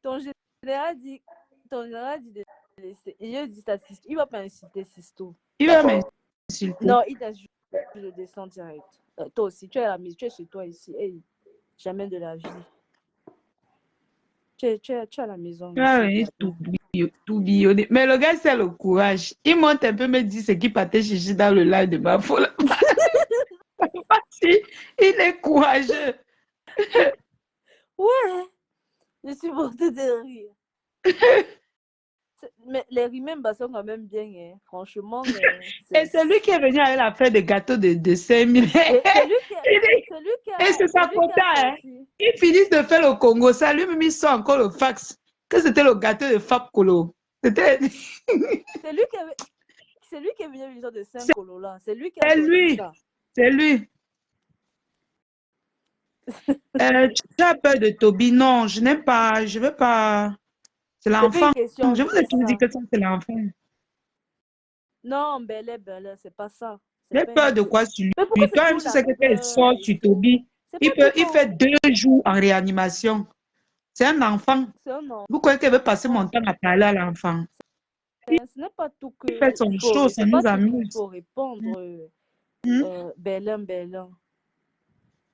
Ton général dit de laisser. Il dit ça, il ne va pas insulter Sisto. Il va m'insulter. Non, il t'a juste de descendre direct. Toi aussi, tu es à la maison, tu es chez toi ici. Hey, jamais de la vie. Tu es à la maison. Ah oui, tout billonné. Mais le gars, c'est le courage. Il monte un peu, me dit ce qui partait chercher dans le live de ma folle. Il est courageux. Ouais. Je suis morte de rire. Mais les rimes sont quand même bien, hein. Franchement. Et c'est lui qui est venu avec l'affaire de gâteau de 5 000. Et c'est sa faute, hein. Ils finissent de faire le Congo. Ça, lui-même, il sort encore le fax. Que c'était le gâteau de Fab Kolo. C'était. C'est lui qui est venu avec l'histoire de 5 Kolo là. C'est lui qui a fait ça. C'est lui. Tu as peur de Toby? Non, je n'aime pas. Je veux pas. C'est l'enfant. Je vous ai toujours dit que ça, c'est l'enfant. Non, Belle, c'est pas ça. J'ai peur de quoi sur lui? Toi-même, tu sais que quand il sort sur Toby, il fait 2 jours en réanimation. C'est un enfant. Vous croyez qu'elle veut passer mon temps à parler à l'enfant? Ce n'est pas tout que. Il fait son show, ça nous amuse. Il faut répondre. Belle.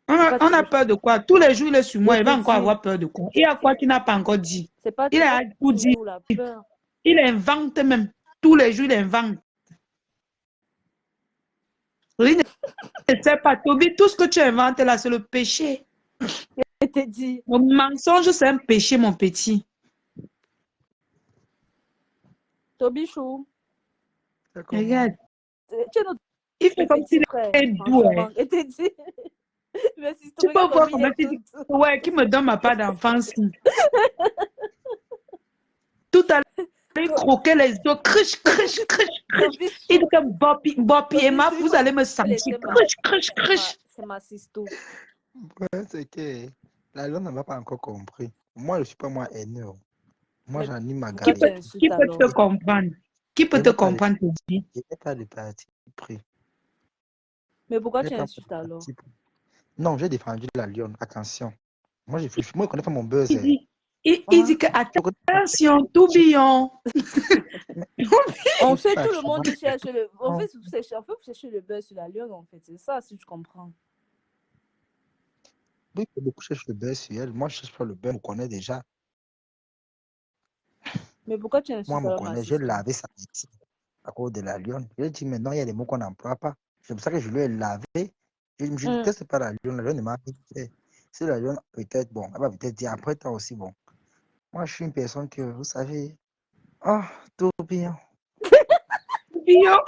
On a peur de quoi? Tous les jours, il est sur moi. Il va encore avoir peur de quoi? Il y a quoi qu'il n'a pas encore dit? Il a tout dit. Il invente même. Tous les jours, il invente. Oui, ne sais pas, Toby, tout ce que tu inventes là, c'est le péché. Je te dis. Le mensonge, c'est un péché, mon petit. Tobichou, C'est comment? Regarde, tu es notre il fait comme petit s'il frère, est doux. franchement. Je te dis. Mais si tu Tu peux regardes voir Toby, comment il tu est dis, tout. ouais, qui me donne ma part d'enfance. Tout à l'heure, il croquait les os, criche, criche, criche, criche. Il dit que Bopi et Maf, vous allez me sentir, criche, criche, criche. C'est ma sisto. Ouais, c'est que la loi n'a pas encore compris. Moi, je ne suis pas moi haineux. Moi, Mais j'anime ma pourquoi tu galerie. Qui insultes peut alors? te comprendre? Qui peut Je te n'ai pas de, comprendre, Toby? je n'ai pas de parti pris. Mais pourquoi Je n'ai tu pas insultes de alors? parti pris. Non, j'ai défendu la lionne. Attention. Moi, je ne connais pas mon buzz. Il dit, il Moi, dit que je connais pas. attention, tourbillon. Mais En je suis fait, pas tout le chavant. monde cherche le. En Non, fait, vous cherchez le beurre sur la lionne, en fait. C'est ça, si tu comprends. oui, beaucoup cherchent le buzz sur elle. Moi, je ne cherche pas le buzz. Je me connais déjà. Mais pourquoi tu Moi, insultes je me alors ma connais. J'ai sisto? lavé sa ici à cause de la lionne. Je lui ai dit, maintenant, il y a des mots qu'on n'emploie pas. C'est pour ça que je lui ai lavé. Je ne déteste pas la lionne. La lionne ne m'a rien fait. Si la lionne, peut-être, bon, elle va peut-être dire après toi aussi, bon. Moi, je suis une personne que, vous savez, ah, tout bien. Tourbillon,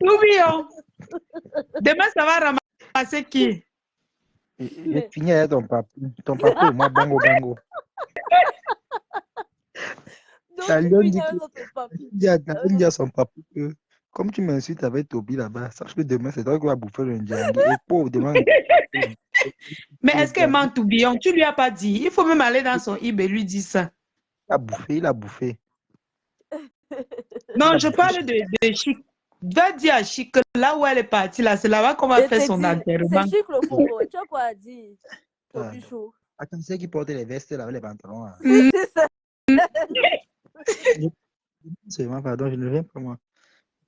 tourbillon. Demain, ça va ramasser qui? J'ai Mais fini avec ton papou et moi, bango, bango. donc La tu lionne finis dit avec que, notre papy. la lionne dit à son papou que, comme tu m'insultes avec Toby là-bas, sache que demain, c'est toi qui vas bouffer le ndjangi. Et pauvre, demain, Mais le est-ce qu'elle ndjangi, ment tourbillon? Tu lui as pas dit. Il faut même aller dans son IB et lui dire ça. il a bouffé, il a bouffé. Il Non, a je bouffé parle chez de Chic. Va dire à Chic que là où elle est partie, là, c'est là-bas qu'on va Je faire te son dis, enterrement. c'est chic le faubourg. Tu as quoi à dire, toi. Tobichou? Attends, c'est qui portait les vestes là avec les pantalons. Hein. Si, c'est ça. Seulement, pardon, je ne viens pas moi.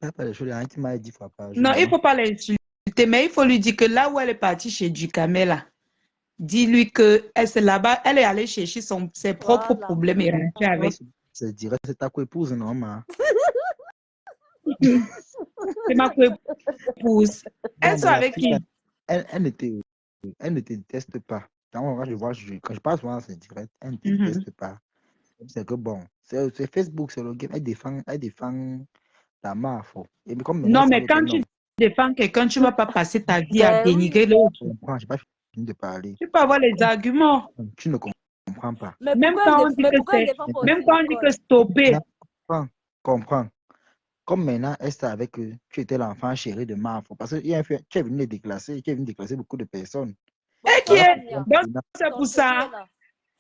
Pas les choses, il y a un qui m'a dit 10 fois par jour. Non, il ne Non. faut pas l'insulter, mais il faut lui dire que là où elle est partie chez Ducamel, là, dis-lui que c'est là-bas, elle est allée chercher ses propres Voilà. problèmes et rentrer Non, avec. c'est direct, c'est ta co-épouse, non, ma. C'est ma épouse. Non, Elles sont mais la avec fille, qui? elle ne te déteste pas. Quand je vois, quand je passe souvent, c'est direct, elle ne te Mhm. déteste pas. C'est que bon, c'est Facebook, c'est le game, elle défend la marque. Et comme maintenant, Non, elle mais savait que quand non, tu défends quelqu'un, tu ne vas pas passer ta vie à Ben dénigrer oui. l'autre. je comprends, je n'ai pas fini de parler. Tu peux avoir les arguments. Tu ne comprends pas. Mais Même pourquoi quand on dit mais que pourquoi elle c'est, défend pas même aussi quand on dit que l'école? stopper. Comprends, comprends. Comme maintenant, elle savait que tu étais l'enfant chéri de Marfo. Parce que tu es venu les déclasser, tu es venu déclasser beaucoup de personnes. Et qui Bonsoir, Voilà est? pourquoi Sonia. Donc, maintenant, c'est Ton pour chéri est ça. là.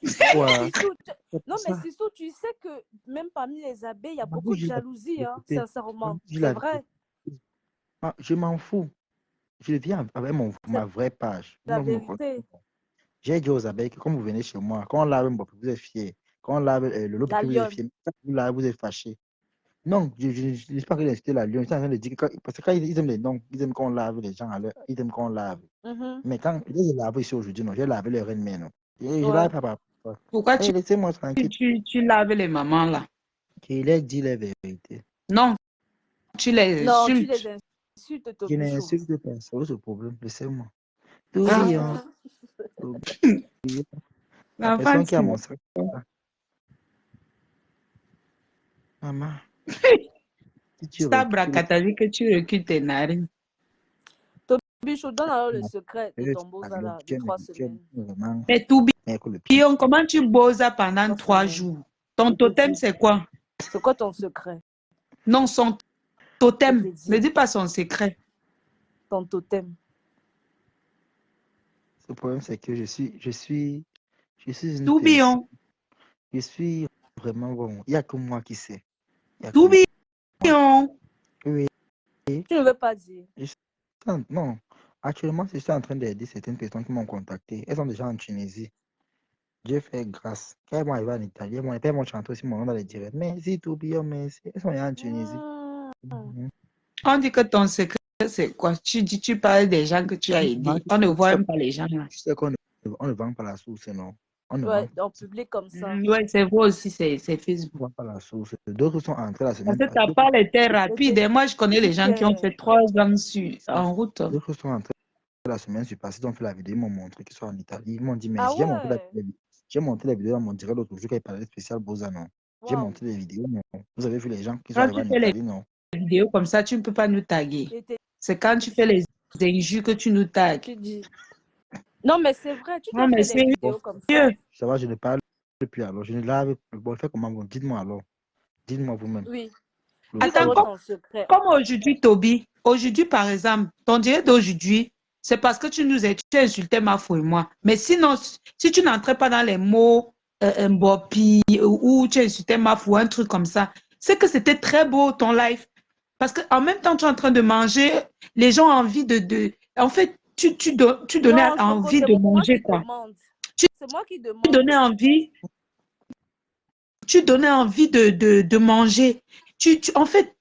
Mais ouais, Sistou, c'est non, pour mais ça. Sistou, tu sais que même parmi les abbés, il y a Moi, beaucoup de j'ai la jalousie, hein, vérité. Moi, sincèrement. j'ai C'est la vérité. vrai, Ah, je m'en fous. Je viens avec c'est ma vraie page. la Moi, vous me connaissez. vérité. J'ai dit aux abeilles que quand vous venez chez moi, quand on lave un bopp, vous êtes fiers. Quand on lave le lot, La vous êtes lionne. fiers. Quand vous lavez, vous êtes fâchés. Non, je ne dis pas que j'ai incité la lionne. Je suis en train de dire que parce que quand ils aiment les noms, ils aiment qu'on lave les gens à l'heure, ils aiment qu'on lave. Mhm. Mais quand j'ai lavé ici aujourd'hui, non, j'ai lavé les reines, mais non. Je Ouais. lave pas par rapport. Pourquoi Hey, laissez-moi tranquille. tu laves les mamans là? Il a dit la vérité. Non, tu les Non, tu insultes. les insultes, Je Tobichou. n'insulte pas, c'est où ce problème? Laissez-moi. Tout Ah, bien. La l'enfant, personne qui a mon sac. Maman, si tu ça recules, bracatalie que tu recules tes narines. Tobichou, donne alors le ma secret de fille, ton beau là tu de es 3 tu es semaines. vraiment Mais meilleur que le pied. tourbillon, comment tu bosses pendant 3 3 semaines. jours? Ton Je te totem, dis. c'est quoi? C'est quoi ton secret? Non, son Je totem. te Ne dis. dis pas son secret. Ton totem. Le problème, c'est que une personne. Tourbillon, Je suis vraiment bon. Il n'y a que moi qui sais. Il y a que moi. tourbillon. Oui. Tu ne veux pas dire. Non. Actuellement, je suis en train d'aider certaines personnes qui m'ont contacté. Elles sont déjà en Tunisie. Dieu fait grâce. Quand elles vont arriver en Italie, elles vont chanter aussi mon nom dans les directs. Merci, Tourbillon, merci. Elles sont déjà en Tunisie. Hmm. On dit que ton secret, c'est quoi? Tu parles des gens que tu as aidés. On ne voit même pas les gens là. Tu sais qu'on ne vend pas la source, non. On ne Ouais, rend en public comme ça. Ouais, c'est vrai aussi, c'est Facebook. pas pas la source. D'autres sont entrés la Parce semaine que ta passée. parole était rapide. Et moi, je connais les Dis gens qui ont que... fait 3 ans en route. D'autres sont entrés la semaine passée. Ils ont fait la vidéo. Ils m'ont montré qu'ils sont en Italie. Ils m'ont dit, mais Ah ouais, j'ai monté la vidéo dans mon direct l'autre jour quand il parlait spécial Boza, non. J'ai waouh. monté les vidéos, non. Vous avez vu les gens qui sont Quand arrivés tu en fais les Italie, non. vidéos comme ça, tu ne peux pas nous taguer. Et t'es- C'est quand tu fais les injures que tu nous tagues. tu dis... Non, mais c'est vrai, tu Non, dois mais faire des c'est vidéos comme ça. mieux. Ça va, je ne parle plus alors. Je ne l'avais. Bon, fait comment vous dites-moi alors. Dites-moi vous-même. Oui, Le dis Attends, d'abord code. ton secret. comme aujourd'hui, Toby, aujourd'hui, par exemple, ton direct d'aujourd'hui, c'est parce que tu insultais Mafo et moi. Mais sinon, si tu n'entrais pas dans les mots Mbopi ou tu insultais Mafo ou un truc comme ça, c'est que c'était très beau ton live. Parce qu'en même temps, tu es en train de manger, les gens ont envie en fait, tu donnais Non, Choco, envie c'est de moi manger, qui quoi. demande. Tu C'est moi qui tu demande. donnais envie, tu donnais envie de manger. En fait,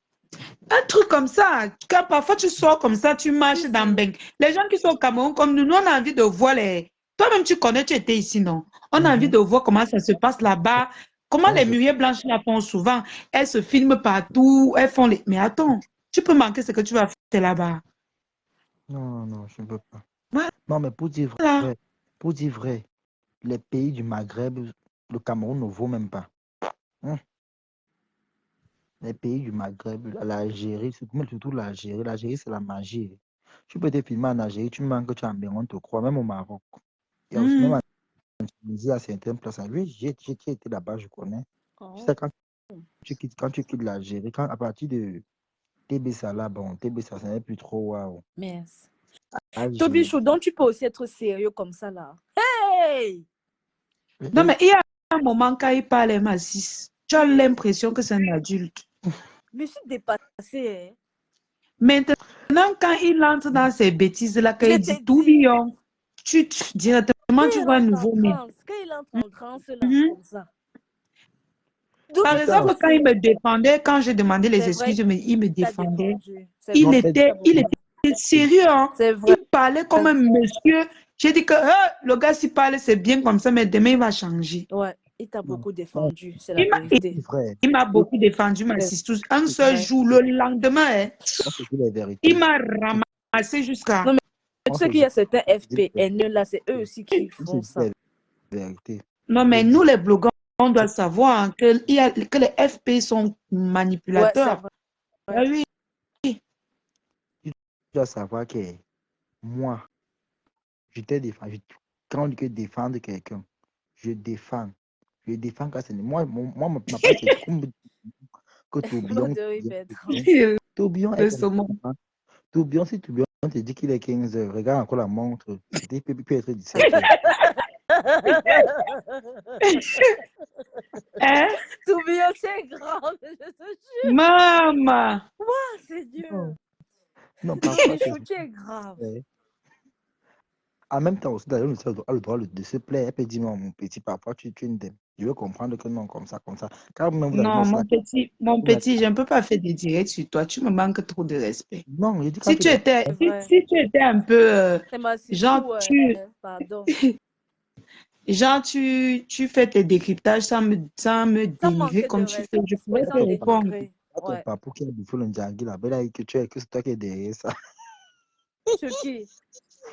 un truc comme ça, quand parfois tu sors comme ça, tu marches Si, dans si. Beng. Les gens qui sont au Cameroun comme nous, on a envie de voir les... Toi-même, tu connais, tu étais ici, non? On a envie de voir comment ça se passe là-bas, comment Moi, les je... murailles blanches la font souvent. Elles se filment partout, elles font les... Mais attends, tu peux manquer ce que tu vas faire là-bas. Non, non, je ne peux pas. Voilà. Non, mais pour dire vrai, les pays du Maghreb, le Cameroun ne vaut même pas. Hein? Les pays du Maghreb, l'Algérie, surtout l'Algérie. L'Algérie, c'est la magie. Tu peux te filmer en Algérie, tu manques que tu es en Bénin, on te croit, même au Maroc. Il y a aussi même en Tunisie, à certaines places. Oui, j'ai été là-bas, je connais. Tu Oh. sais, quand tu quittes l'Algérie, à partir de TB là, bon, TB ça n'est plus trop waouh. Merci. Alger. Toby Chou, donc tu peux aussi être sérieux comme ça là. Hey! Non, mais il y a un moment quand il parle, Massis, tu as Oui. l'impression que c'est un adulte. Je suis dépassée. Hein. Maintenant, quand il entre dans ces bêtises-là, quand Je il t'ai dit tout dit. billon, directement, tu Il vois un entre en nouveau mec. transe. Quand il entre en transe là, Mhm. comme ça. D'où Par tu peux exemple, quand il aussi. me défendait, quand j'ai demandé les C'est vrai excuses, il me t'as défendait. défendu. C'est Il vrai. était, il était sérieux, hein. C'est vrai. Il parlait comme un monsieur. J'ai dit que le gars, s'il parle, c'est bien comme ça, mais demain, il va changer. Ouais, il t'a Non. beaucoup défendu, c'est la Il m'a vérité. Vrai. il m'a beaucoup défendu, ma C'est sister. Un c'est seul vrai. jour, le lendemain, hein, On se dit la vérité. il m'a ramassé jusqu'à... Non, mais tu On sais se qu'il y a dit certains la FPN là, c'est eux aussi qui on se font dit ça. la vérité. Non, mais nous, les blogueurs, on doit savoir hein, que les FP sont Ouais, c'est manipulateurs. vrai. Ah oui. Tu dois savoir que moi, je te défends. Quand on dit que défendre quelqu'un, je défends. Je défends quand c'est ma part, c'est comme que Tourbillon. L'odeur, il fait trop. Tourbillon Le est comme saumon. ça. Tourbillon, si Tourbillon te dit qu'il est 15 heures, regarde encore la montre. Il peut être 17 heures. Hein? Tourbillon, c'est grave, je te jure. Maman. Ah, c'est Dieu. Non, parfois, Tourbillon, tu es grave. En même temps aussi, d'ailleurs, le a le droit de se plaire. Elle peut dire non, mon petit, parfois tu es une dame. Je veux comprendre que non, comme ça, comme ça. Quand même vous allez Non, mettre ça, mon vous m'avez- petit, je ne peux pas faire des directs sur toi. Tu me manques trop de respect. non, je dis quand Si tu tu les étais, C'est vrai. si tu étais un peu, C'est ma genre, sister, pardon. tu fais tes décryptages sans me Sans dénigrer manquer de comme tu fais, je pourrais respect, te sans répondre. dénigrer. Toi, Ouais. pas pour qu'il y ait bouffé le Ndjangi là, ben là, que c'est toi qui es derrière ça. Sur qui?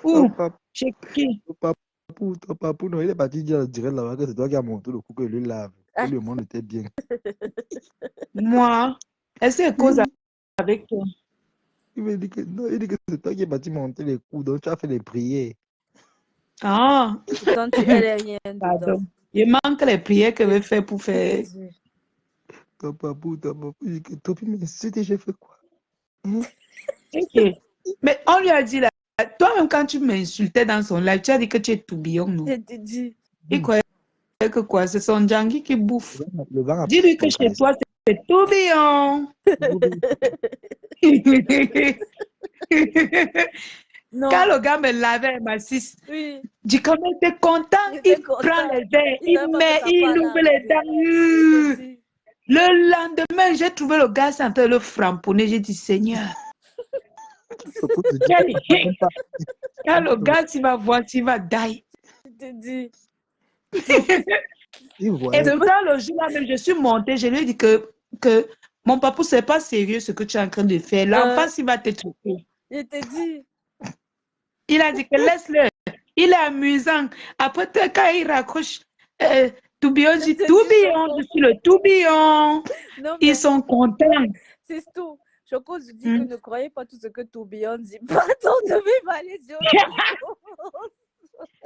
Où? Ton Chez qui? papou, non, il est parti dire direct là-bas que c'est toi qui as monté le coup que lui lave. Que le monde était bien. Moi? Est-ce que cause avec toi? Il me dit que non, il dit que c'est toi qui es parti monter les coups, donc tu as fait les prières. Ah, Pourtant, elle est rien dedans. pardon. Il manque les prières que je vais faire pour Je te faire. dis. Ton papou, il dit que toi, puis, mais c'était, j'ai fait quoi? Hein? Ok. Mais on lui a dit là, toi-même quand tu m'insultais dans son live, tu as dit que tu es tourbillon, non? Je te dis. Il croyait que quoi? C'est son Djangi qui bouffe. Le vent a Dis-lui que chez toi, c'est tourbillon. Non. Quand le gars me lavait ma cis, Oui. dis comme il était content, J'étais il content. prend les verres, Il savait pas que ça il parlait ouvre les avec. Je dents. te dis. Le lendemain, j'ai trouvé le gars en train de le framponner. J'ai dit, Seigneur, quand le gars, tu vas voir, tu vas die. Je te dis. Il Et voyait. pourtant, le jour-là même, je suis montée, je lui ai dit que mon papou, c'est pas sérieux ce que tu es en train de faire. L'enfant, il va te tromper. Je t'ai dit. Il a dit que laisse-le. Il est amusant. Après, quand il raccroche, tourbillon, Je dit te dis, tourbillon, Choco. je suis le tourbillon. Non, Ils mais sont contents. c'est tout. Choco, je dis que ne croyez pas tout ce que Tourbillon dit. Pardon, demain, il va aller dire autre chose.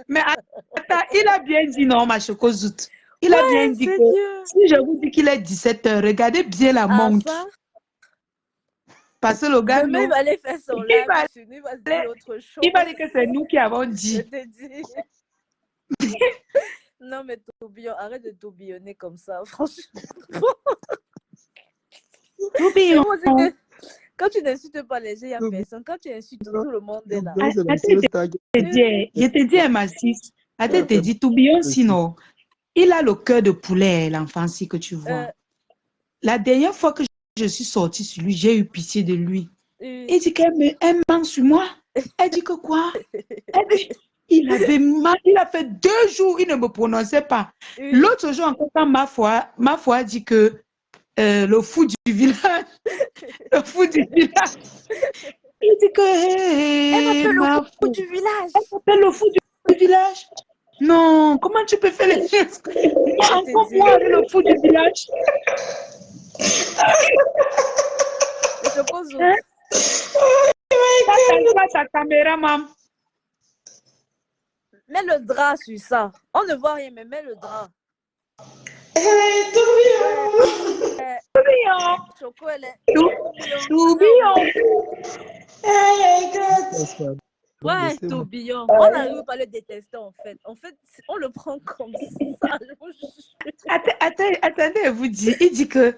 Mais attends, il a bien dit non, ma chocozoute. Il a bien dit c'est que Dieu. si je vous dis qu'il est 17h, regardez bien la Ah, montre. ça, Parce que le gars, demain, il nous, va aller faire son il live. va, Il va se dire autre chose. il va dire que c'est nous qui avons Je dit. t'ai dit. Non, mais Tourbillon, arrête de tourbillonner comme ça, franchement. Tourbillon. C'est bon, c'est que quand tu n'insultes pas les gens, il n'y a personne. Quand tu insultes, tout le monde est là. C'est la Attends, seule star je te dis, M6, attends, te dis, tourbillon, sinon, il a le cœur de poulet, l'enfant-ci que tu vois. La dernière fois que je suis sortie sur lui, j'ai eu pitié de lui. Il dit qu'elle ment sur moi. Elle dit que quoi? Elle dit, il avait mal, il a fait 2 jours, il ne me prononçait pas. L'autre jour, encore, quand ma foi dit que le fou du village, le fou du village, il dit que elle m'appelle le fou du village. Elle m'appelle le fou du village. Non, comment tu peux faire les choses? Encore moi, avec le fou du village. Mais je pose Hein? Ta caméra, maman. Mets le drap sur ça. On ne voit rien, mais mets le drap. Tourbillon. Choco, elle est... Tourbillon. Ouais, tourbillon. On n'arrive pas à le détester, en fait. En fait, on le prend comme ça. Attendez, vous dit. Il dit que,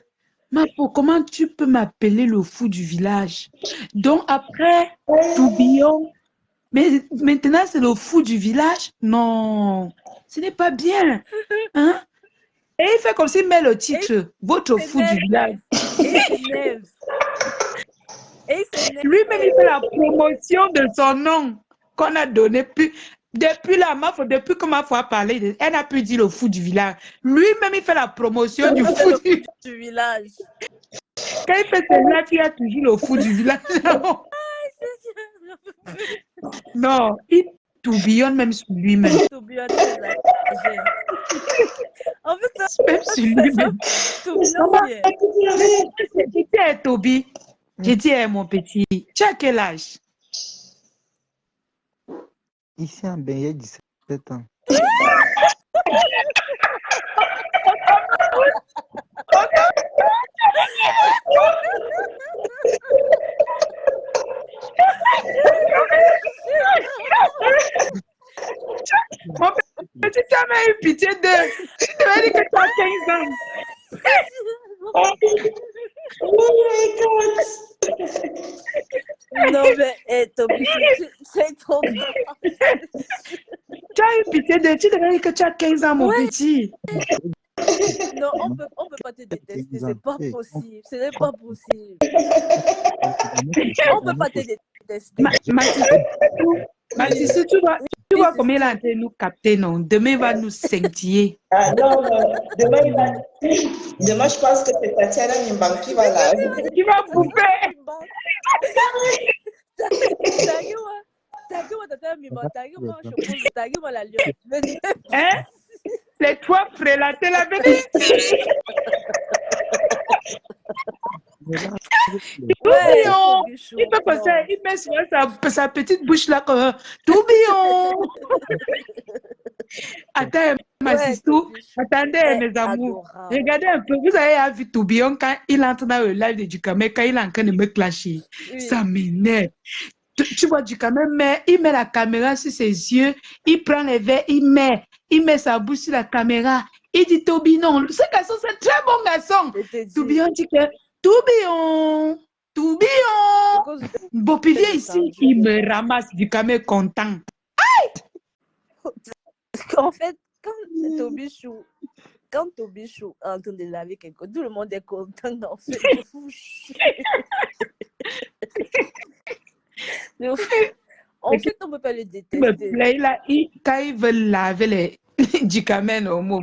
Mapo, comment tu peux m'appeler le fou du village? Donc après, tourbillon. Mais maintenant, c'est le fou du village? Non, ce n'est pas bien. Hein? Et il fait comme s'il met le titre, votre fou du village. Lui-même, il fait la promotion de son nom qu'on a donné. Depuis que ma foi a parlé, elle n'a plus dit le fou du village. Lui-même, il fait la promotion du fou du village. Quand il fait cela, il y a toujours le fou du village. Non, il tourbillonne même sur lui-même. En fait, même sur lui-même. J'ai dit à Toby, j'ai dit à mon petit, tu as quel âge? Ici en Ben, il y a 17 ans. Mon petit, tu as même eu pitié d'eux. Tu devais dire que tu as 15 ans. Non, mais Toby, c'est trop grave. Tu as eu pitié d'eux. Tu devais dire que tu as 15 ans, mon petit. Non, on peut pas te détester. C'est pas possible. Ce n'est pas possible. On peut pas te détester. Mathis, tu vois combien il a été nous capter, non? Demain, il va nous scintiller. Ah non, demain, je pense que c'est Tatiana Nimban qui va là. Qui va bouffer. Hein? Les trois prélatés la vérité. Tourbillon. Il peut passer, il met sur sa petite bouche là comme tourbillon. Attends, attendez mes amours. Regardez un peu, vous avez vu tourbillon quand il entre dans le live de Ducamel, quand il est en train de me clasher. Ça m'énerve. Tu vois Ducamel, il met la caméra sur ses yeux, il prend les verres, il met sa bouche sur la caméra. Il dit tourbillon. Ce garçon, c'est un très bon garçon. Tourbillon dit que tourbillon. Bon, puis viens ici, il me ramasse Ducamel content. En fait, quand Tobichou est en train de laver quelqu'un, tout le monde est content en fait. En fait, on ne peut pas le détester. Quand ils veulent laver Du Kamen Homo.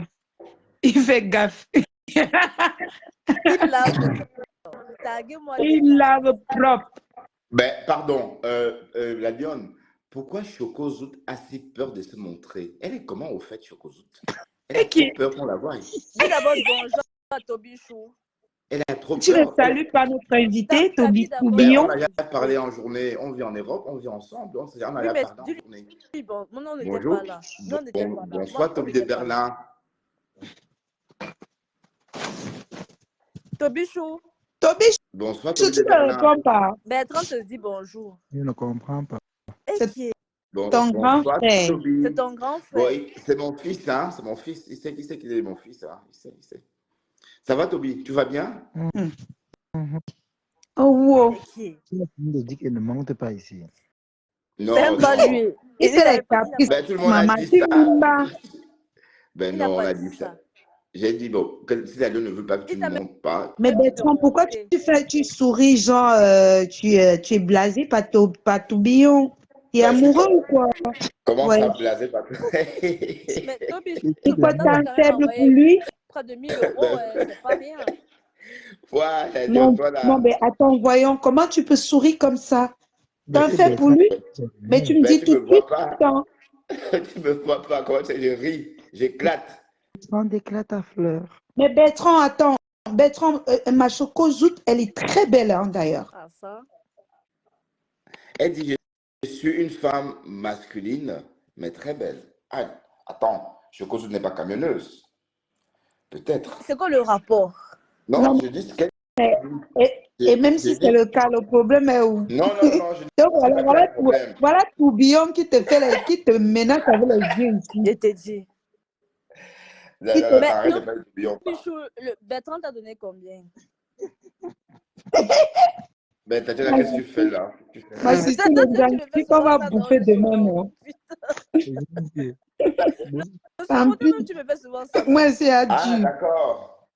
Il fait gaffe. Il lave propre. Taguez-moi Il dedans. lave propre. Ben, pardon, la lionne, pourquoi Chocozout a si peur de se montrer? Elle est comment au fait, Chocozout? Elle a Et qui trop peur qu'on la voie. Dis d'abord bonjour à Tobichou. Elle a trop tu le peur. salues par notre invité, Tabi Toby d'abord. Ben, on Toubillon. a déjà parlé en journée, on vit en Europe, on vit ensemble, on a Oui, déjà mais parlé en journée. dis-lui, bon, mon nom n'était Bonjour, pas là. Non, n'était pas là. bonsoir Moi, Toby on de n'était pas là. Berlin. Tobichou, Toby, Bonsoir tu Toby de ne Berlin. réponds pas. Bertrand te dit bonjour. Je ne comprends pas. Et C'est qui est? Bon, ton grand bonsoir frère. Toby. C'est ton grand Bon, frère. c'est mon fils, hein, c'est mon fils. Il sait qu'il est mon fils, hein. Il sait. Ça va Toby, tu vas bien? Oh, wow. Et qui est? Tu me dis qu'elle ne monte pas ici. Non, C'est même pas non. lui. Il fait les caprices. Ben, tout le monde a Maman, dit tu ça. m'as. Ben Il n'a non, on pas a dit dit ça. ça. J'ai dit, bon, si la lionne ne veut pas que tu Il ne t'a même montes pas, Mais pas dit de Bertrand, pourquoi monter. tu souris, genre, tu es blasé par Toubillon? Tu es ben, je suis amoureux ou quoi? comment Ouais. ça blaser pas Mais Tobichou, C'est quoi, Bertrand t'es t'a un quand même faible pour envoyé lui? près de 1000 euros. C'est pas rien. Ouais, la Non, lionne, toi non, là. mais attends, voyons, comment tu peux sourire comme ça? T'es un Mais fait pour lui? Mais tu me Ben, dis tu tout me de suite, vois pas. attends. Tu me vois pas. Comment ça, je ris, j'éclate. On déclate à fleurs. Mais Bertrand, attends. Bertrand, ma Chocozout, elle est très belle, hein, d'ailleurs. Ah, ça. Elle dit, je suis une femme masculine, mais très belle. Ah, attends, Chocozout n'est pas camionneuse. Peut-être. C'est quoi le rapport? Non, Non, je dis ce qu'elle et même si c'est le cas, le problème est où? Non, je dis Donc c'est pas qu'il y a un problème. voilà Toubillon qui te fait qui te menace avec les yeux ici. Je t'ai dit. Là, Qui là, te- là, Mais arrête de parler de Billon. Tobichou, Bertrand t'a donné combien? Ben, Tatiana, qu'est-ce que tu fais là? Ma C'est Cécile, toi, le tu me fais qu'on souvent va ça dans bouffer le demain, salon. non? C'est Tant pour pis. toi-même, tu me fais souvent ça. Moi, c'est Ah, adieu. d'accord.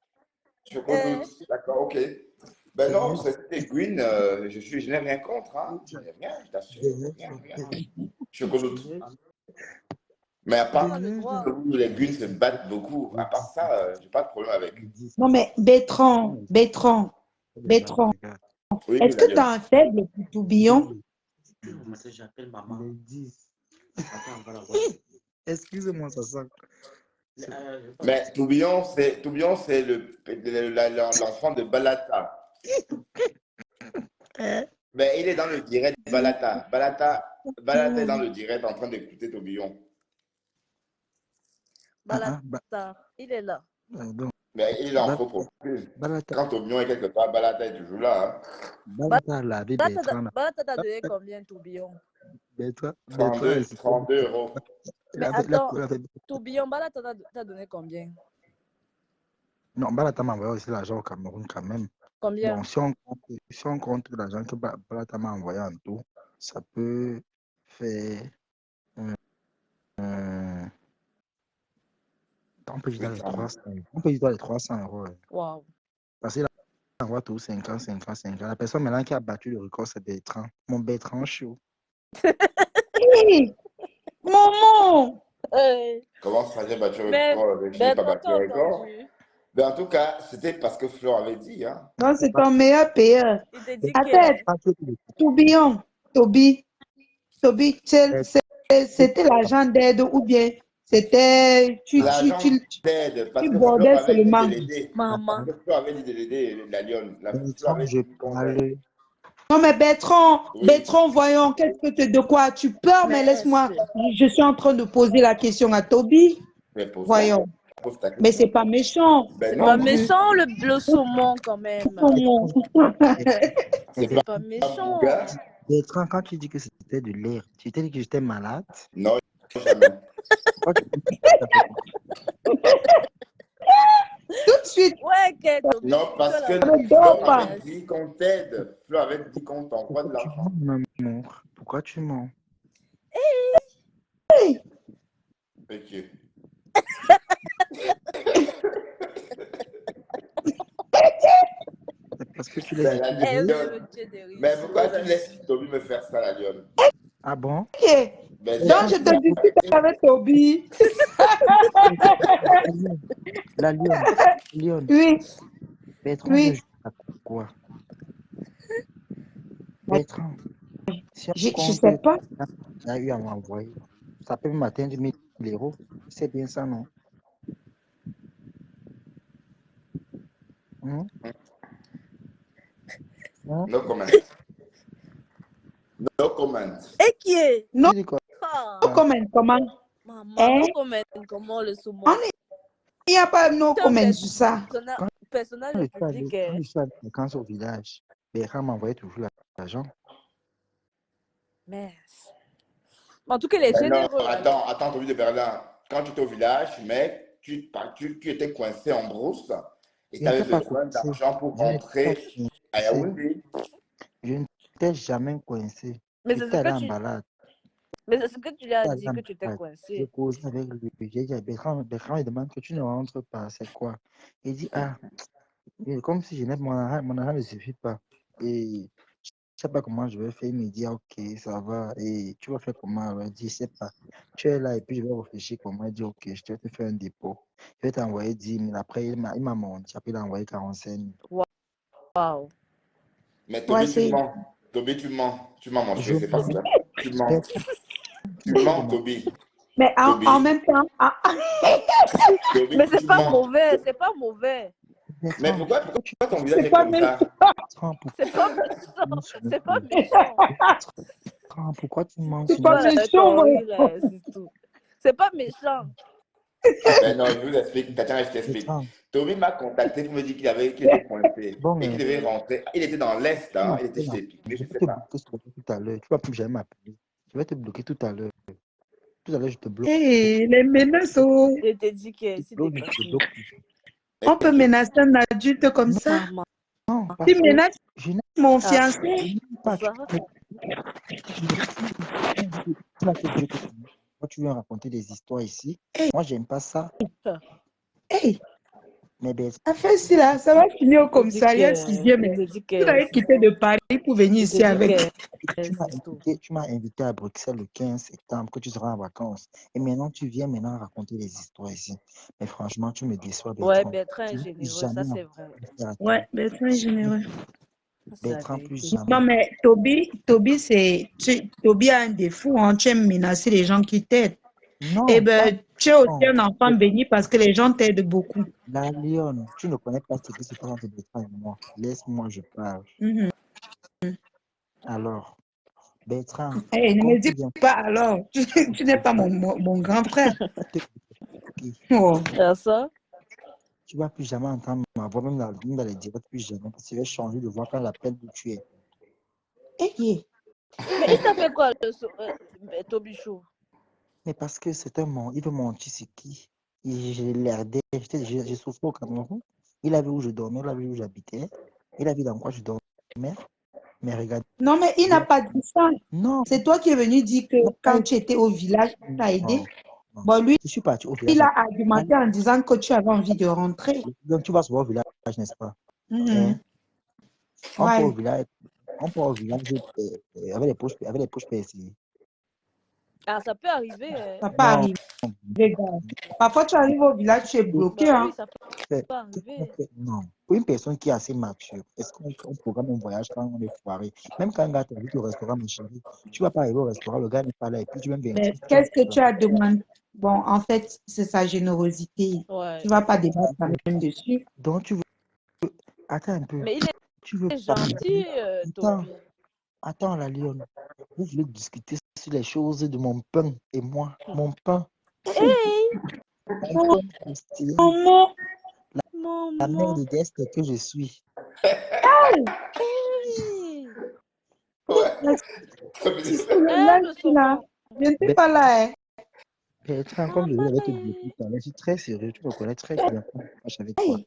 Chocozout. D'accord, ok. Ben non, C'est c'était Gwyn. Je n'ai rien contre, hein. Je n'ai rien, je t'assure. Rien. Chocozout. Mais à On a part le droit. que les Gwyn se battent beaucoup, à part ça, j'ai pas de problème avec. Non, mais Bertrand, Oui, est-ce la que tu as lionne. un faible pour Toubillon? J'appelle maman. Les 10. Attends, on va la voir. Excusez-moi, ça sent. Mais Tourbillon, c'est l'enfant de Balata. Mais il est dans le direct de Balata. Balata est dans le direct en train d'écouter Tourbillon. Balata, il est là. Donc, Mais il est en faux profil. Balata, Quand Tourbillon est quelque part, Balata est toujours là. Hein. Balata l'a vu Bertrand. Balata t'a donné combien, Tourbillon? Bertrand, 32 euros. Mais attends, Tourbillon, Balata t'a donné combien? Non, Balata m'a envoyé aussi l'argent au Cameroun quand même. Combien? Bon, si on compte l'argent que Balata m'a envoyé en tout, ça peut faire. On peut dire dans les 300. On peut dire dans les 300 euros. Wow. Parce qu'il envoie tout 50, 50, 50. La personne maintenant qui a battu le record, c'est Bertrand. Mon Bertrand chaud. Hey, maman! Comment ça, j'ai battu le Mais record avec je n'ai pas battu le record? entendu. Mais en tout cas, c'était parce que Flore avait dit. Hein. Non, c'est ton meilleur payeur. Il te dit Attends, Toubillon, Toby, c'était l'agent d'aide ou bien c'était L'agent d'aide, parce que Flore bordais avait dit seulement. de l'aider. maman. Flore avait dit de l'aider, la lionne. Bertrand, je parle. Non, mais Bertrand, Oui. Bertrand, voyons, de quoi tu peurs, mais laisse-moi. Je suis en train de poser la question à Toby. Mais pose Voyons. pose ta question. Mais c'est pas méchant. Ben C'est non, pas non. méchant le saumon quand même. Saumon. C'est pas méchant. Gars. Bertrand, quand tu dis que c'était de l'air, tu t'es dit que j'étais malade. Non, jamais. Tout de suite. Ouais, Toby. Non, parce que Ne dors Flore pas. avait dit qu'on t'aide. Flore avait dit qu'on t'envoie de l'argent. Pourquoi tu mens? Ok. Parce que tu Ben, l'as la dit. lionne. Mais pourquoi tu laisses Toby me faire ça, la lionne? Ah bon? Ok. Mais Donc, je te discute avec Toby. La lionne. Oui, Bertrand veut oui. jouer à quoi? Bertrand, si on Je compte, sais pas. il a eu à m'envoyer. Ça peut m'atteindre 1000 euros. C'est bien ça, non? Hein? Hein? no comment. No comment. Et qui est? Non, Tu dis quoi? comment? Maman, Hein? no comment, comment le saumon? Il n'y a pas de no C'est un comment sur ça. personnage Quand public. je suis allé en vacances au village, Bertrand m'envoyait toujours l'argent. Mais en tout cas, les Mais non, généreux. attends, Toby de Berlin. Quand tu étais au village, mec, tu étais coincé en brousse et Je tu avais n'étais pas besoin coincé. d'argent pour Je n'étais pas rentrer à coincé. Yaoundé. Je n'étais jamais coincé. Mais c'est J'étais allé en ce balade. Mais c'est ce que tu lui as J'étais allé dit en que tu étais balade. Je coincé. causais avec lui. J'ai dit à Bertrand, il demande que tu ne rentres pas. C'est quoi? Il dit, ah, comme si mon argent ne suffit pas. Et je ne sais pas comment je vais faire. Il me dit, ah, ok, ça va. Et tu vas faire comment? Alors, il dit, je ne sais pas. Tu es là et puis je vais réfléchir comment. Il dit, ok, je vais te faire un dépôt. Je vais t'envoyer 10 000. Après, il m'a menti. Après, il a envoyé 45 000. Waouh. Mais Ouais, Toby, tu c'est. mens. Toby, tu mens. Tu mens, mon Je chéri, c'est pas mens. ça. Tu mens. Bertrand, Tu tu mens, demandes. Toby. Mais en Toby. même temps, Toby, Mais c'est tu pas mens. mauvais, c'est pas mauvais. Mais Bertrand, pourquoi ton visage c'est est pas comme méchant. ça? Bertrand, C'est pas méchant. sur le C'est pas coup. méchant. Bertrand, pourquoi tu mens C'est sur pas moi? méchant, moi. C'est tout. C'est pas méchant. Ben non, je vous explique. Tatiana, je t'explique. Bertrand, Toby m'a contacté pour me dire qu'il était coincé bon, et qu'il devait rentrer. Il était dans l'Est, hein. Il était chez les Pygmées, je je vais sais te pas. bloquer sur le coup tout à l'heure. Tu vas plus jamais m'appeler. Je vais te bloquer tout à l'heure. Tout à l'heure, je te bloque. Hey, les menaces, oh. Je te dis que Je te c'est bloque, des je te petits. bloque. On peut menacer un adulte comme ça. Maman, Non, parce Tu que menaces je n'aime mon ah, fiancé. pas. ça. Quand tu viens raconter des histoires ici, Hey, moi, j'aime pas ça. hey, Mais ben, affaire ci là, ça va finir au Il te dit commissariat que, 6e. il te dit Tu que l'avais c'est quitté tout. de Paris pour venir Il te ici dit avec. que c'est tout. tu m'as invité à Bruxelles le 15 septembre, que tu seras en vacances. Et maintenant, tu viens maintenant raconter des histoires ici. Mais franchement, tu me déçois, Ouais, Bertrand. Bertrand Tu est ne vas plus généreux, ça jamais c'est en vrai. faire à Ouais, Bertrand est généreux. C'est la Bertrand, plus vérité. Non, jamais. mais Toby, Toby a un défaut, hein. Tu aimes menacer les gens qui t'aident. Eh Non, pas ben, tu es aussi non. un enfant béni parce que les gens t'aident beaucoup. La lionne, tu ne connais pas ce qui se passe entre Bertrand et moi. Laisse-moi, je parle. Mhm. Alors, Bertrand, Hey, ne comme me tu dis viens, pas alors, tu n'es pas mon grand frère. Oh. Ça? tu vas plus jamais entendre ma voix, même dans les directs, plus jamais. Parce que je vais changer de voix quand l'appel où tu es. Hey, Mais il t'a fait quoi, Tobichou? Mais parce que c'est un il veut mentir, c'est qui? J'ai l'erdé, j'ai souffert au Cameroun. Il a vu où je dormais, il a vu où j'habitais, il a vu dans quoi je dormais. Mais regarde, non, mais il n'a pas dit ça. non, C'est toi qui es venu dire que non, quand tu étais au village, il t'a aidé. non, non. Bon, lui, Je suis parti au village. il a argumenté en disant que tu avais envie de rentrer. Donc, tu vas souvent au village, n'est-ce pas? Mhm. On part au Ouais. village, avec les poches percées. Ah, ça peut arriver. Ça peut Non, arriver, gars. Parfois, tu arrives au village, tu es bloqué. Bah Hein. oui, ça c'est- peut arriver. non. Pour une personne qui est assez mature, est-ce qu'on programme un voyage quand on est foiré? Même quand un gars t'invite au restaurant, mon chéri, tu vas pas arriver au restaurant, le gars n'est pas là, et puis tu vas me Mais dire, qu'est-ce que tu as demandé? Bon, en fait, c'est sa générosité. Ouais. Tu ne vas pas débattre quand même dessus. donc tu veux, attends un peu, Mais il tu veux est pas, gentil, attends, Toby. attends la lionne, vous voulez discuter sur les choses de mon pain et moi, mon pain, Hey, mon pain croustillant, Maman, la mère maman. de Dest que je suis. Hey. Ouais. si c'est le lunch, Le là, saumon. je ne suis pas là. Hein. Bertrand, comme je vais te bloquer, je suis très sérieux, tu me connais très bien, je fâche avec toi.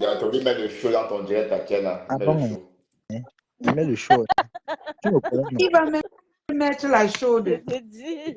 Hey, Toby met le show dans ton direct, Tatiana. Ah Mets le bon, show. il met le show, tu me connais, non? il va même mettre la chaude. Je te dis.